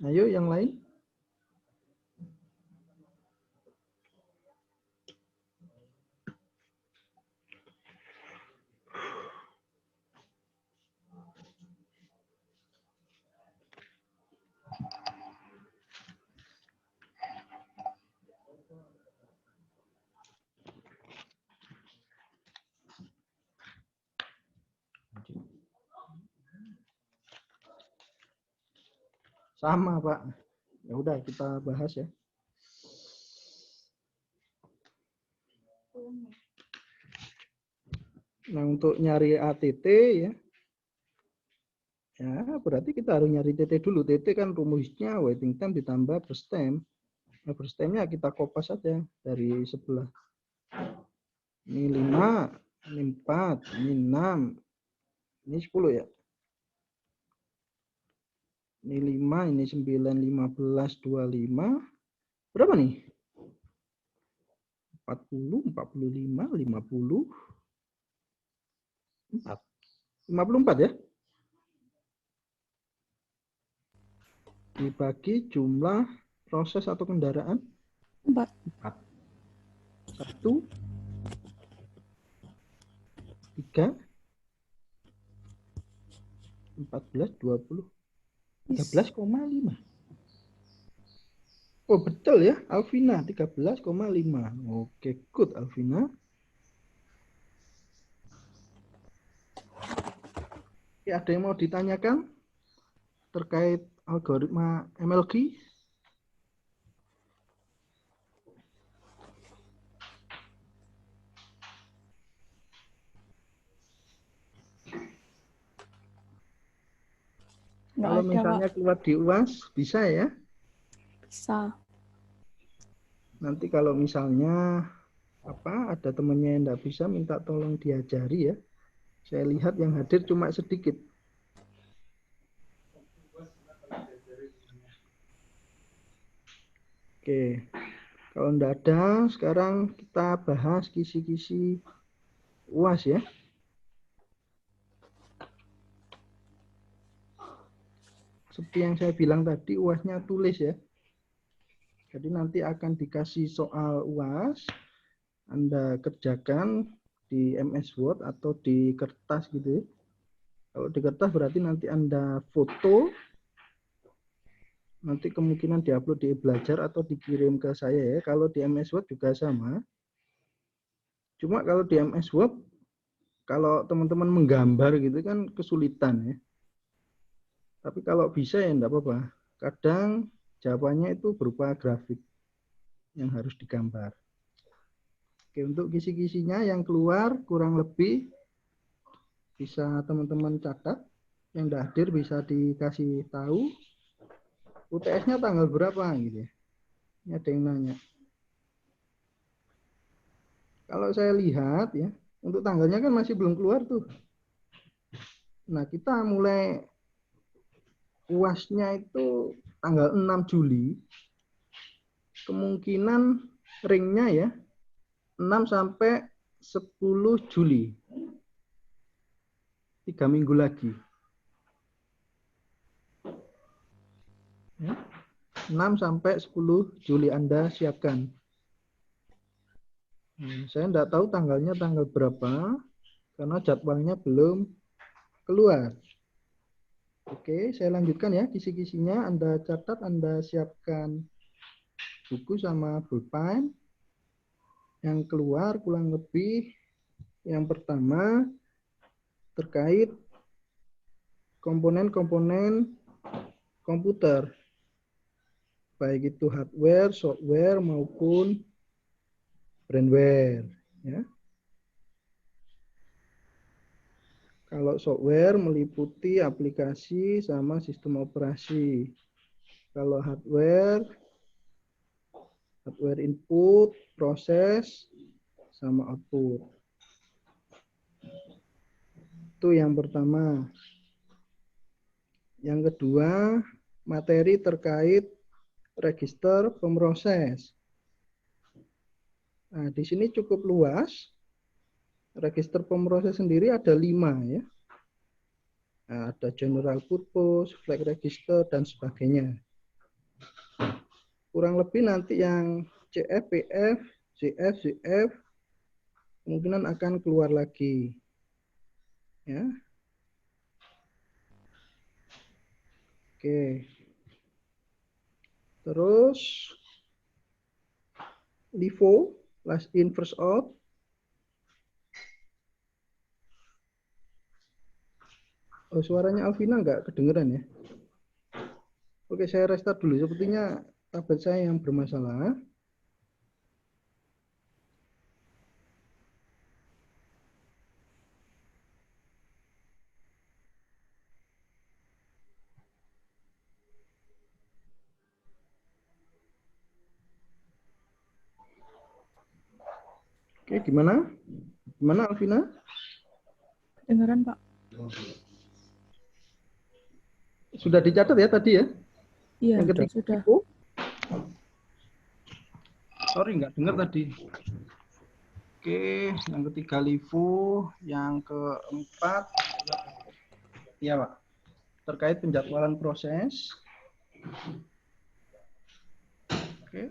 Ayo yang lain. Sama, Pak. Ya udah kita bahas ya. Nah, untuk nyari ATT ya. Ya, berarti kita harus nyari TT dulu. TT kan rumusnya waiting time ditambah burst time. Nah, burst time-nya kita kopas saja dari sebelah. Ini 5, ini 4, ini 6, ini 10 ya. Ini 5, ini 9, 15, 25. Berapa nih? 40, 45, 50. 54 ya. Dibagi jumlah proses atau kendaraan 4. 1, 3, 14, 20, 13,5. Oh betul ya, Alvina 13,5. Oke, good Alvina. Ya, ada yang mau ditanyakan terkait algoritma MLG? Kalau misalnya keluar di UAS, bisa ya? Bisa. Nanti kalau misalnya ada temennya yang enggak bisa, minta tolong diajari ya. Saya lihat yang hadir cuma sedikit. Oke, kalau enggak ada, sekarang kita bahas kisi-kisi UAS ya. Seperti yang saya bilang tadi, UASnya tulis ya. Jadi nanti akan dikasih soal UAS, Anda kerjakan di MS Word atau di kertas gitu ya. Kalau di kertas berarti nanti Anda foto, nanti kemungkinan diupload di belajar atau dikirim ke saya ya. Kalau di MS Word juga sama. Cuma kalau di MS Word, kalau teman-teman menggambar gitu kan kesulitan ya. Tapi kalau bisa ya enggak apa-apa. Kadang jawabannya itu berupa grafik yang harus digambar. Oke, untuk kisi-kisinya yang keluar kurang lebih bisa teman-teman catat. Yang enggak hadir bisa dikasih tahu. UTS-nya tanggal berapa gitu ya. Ini ada yang nanya. Kalau saya lihat ya, untuk tanggalnya kan masih belum keluar tuh. Nah, kita mulai UAS-nya itu tanggal 6 Juli. Kemungkinan ringnya ya 6 sampai 10 Juli. 3 minggu lagi. Ya. 6 sampai 10 Juli Anda siapkan. Saya enggak tahu tanggalnya tanggal berapa karena jadwalnya belum keluar. Oke, saya lanjutkan ya kisi-kisinya. Anda catat, Anda siapkan buku sama pulpen. Yang keluar kurang lebih yang pertama terkait komponen-komponen komputer. Baik itu hardware, software maupun firmware ya. Kalau software meliputi aplikasi sama sistem operasi. Kalau hardware input, proses sama output. Itu yang pertama. Yang kedua, materi terkait register pemroses. Nah, di sini cukup luas. Register pemroses sendiri ada 5 ya. Nah, ada general purpose, flag register, dan sebagainya. Kurang lebih nanti yang CF, PF, CF, CF kemungkinan akan keluar lagi. Ya. Oke. Terus LIFO, last in first out. Oh, suaranya Alvina nggak kedengeran ya? Oke, saya restart dulu. Sepertinya tablet saya yang bermasalah. Oke, gimana? Gimana Alvina? Dengeran, Pak. Sudah dicatat ya tadi ya? Iya, Yang ketiga, sudah. LIFO. Sorry, nggak dengar tadi. Oke, yang ketiga LIFO, yang keempat, ya Pak, terkait penjadwalan proses. Oke.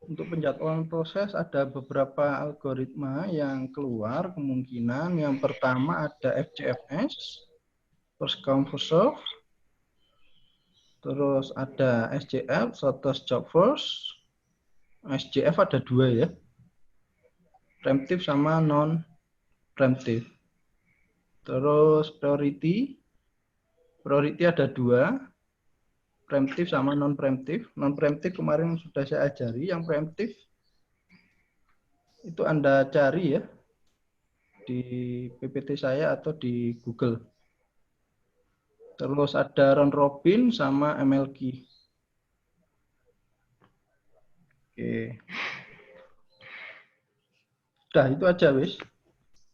Untuk penjadwalan proses ada beberapa algoritma yang keluar kemungkinan. Yang pertama ada FCFS, first come first serve. Terus ada SJF, shortest job first. SJF ada 2 ya. Preemptive sama non preemptive. Terus priority ada 2, preemptive sama non preemptive. Non preemptive kemarin sudah saya ajari, yang preemptive itu Anda cari ya di PPT saya atau di Google. Terus ada round robin sama MLK. Oke. Udah itu aja wis.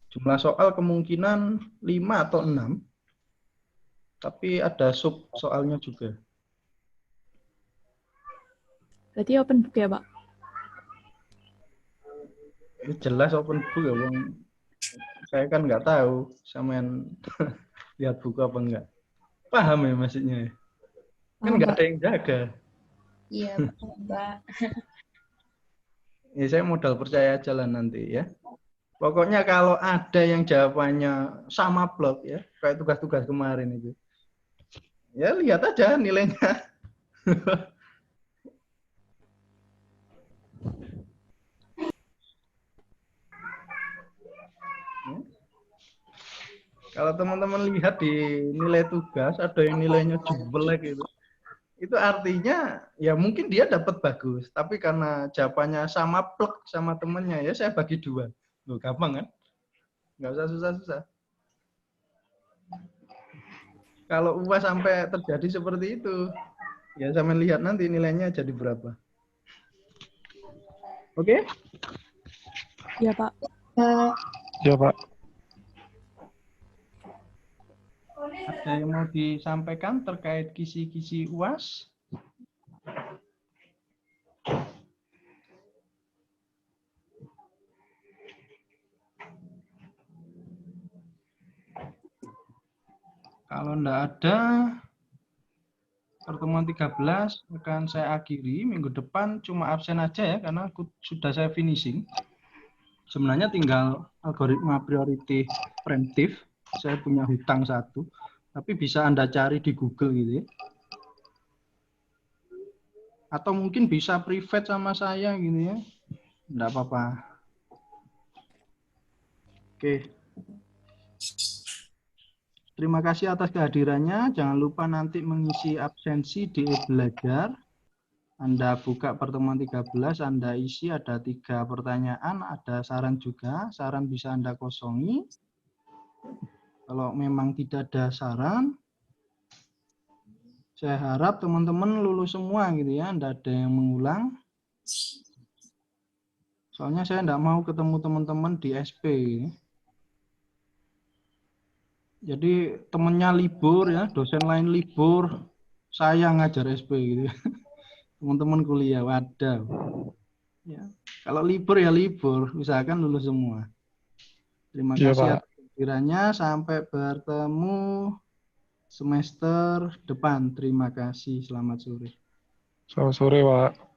Jumlah soal kemungkinan 5 atau 6. Tapi ada sub soalnya juga. Berarti open book ya, Pak? Jelas open book ya, Bang. Saya kan nggak tahu sampean lihat buku apa enggak. Paham ya maksudnya? Kan nggak ada yang jaga. Iya, Pak. Ya saya modal percaya aja lah nanti ya. Pokoknya kalau ada yang jawabannya sama blok ya, kayak tugas-tugas kemarin itu. Ya lihat aja nilainya. Kalau teman-teman lihat di nilai tugas ada yang nilainya jelek gitu. Itu artinya ya mungkin dia dapat bagus, tapi karena jawabannya sama plek sama temennya ya saya bagi 2. Loh, gampang kan? Nggak usah susah-susah. Kalau UAS sampai terjadi seperti itu, ya sampai lihat nanti nilainya jadi berapa. Oke? Iya, Pak. Ya, Pak. Ada yang mau disampaikan terkait kisi-kisi UAS? Kalau enggak ada, pertemuan 13 akan saya akhiri. Minggu depan cuma absen aja ya, karena sudah saya finishing. Sebenarnya tinggal algoritma priority preemptive. Saya punya hutang 1, tapi bisa Anda cari di Google gitu ya. Atau mungkin bisa private sama saya gitu ya. Enggak apa-apa. Oke. Terima kasih atas kehadirannya. Jangan lupa nanti mengisi absensi di e-belajar. Anda buka pertemuan 13, Anda isi ada 3 pertanyaan, ada saran juga. Saran bisa Anda kosongi. Kalau memang tidak ada saran, saya harap teman-teman lulus semua gitu ya. Tidak ada yang mengulang. Soalnya saya tidak mau ketemu teman-teman di SP. Jadi temennya libur ya, dosen lain libur, saya ngajar SP gitu. Teman-teman kuliah, wadah. Ya. Kalau libur ya libur, usahakan lulus semua. Terima kasih atas kehadirannya, sampai bertemu semester depan. Terima kasih, selamat sore. Selamat sore, Pak.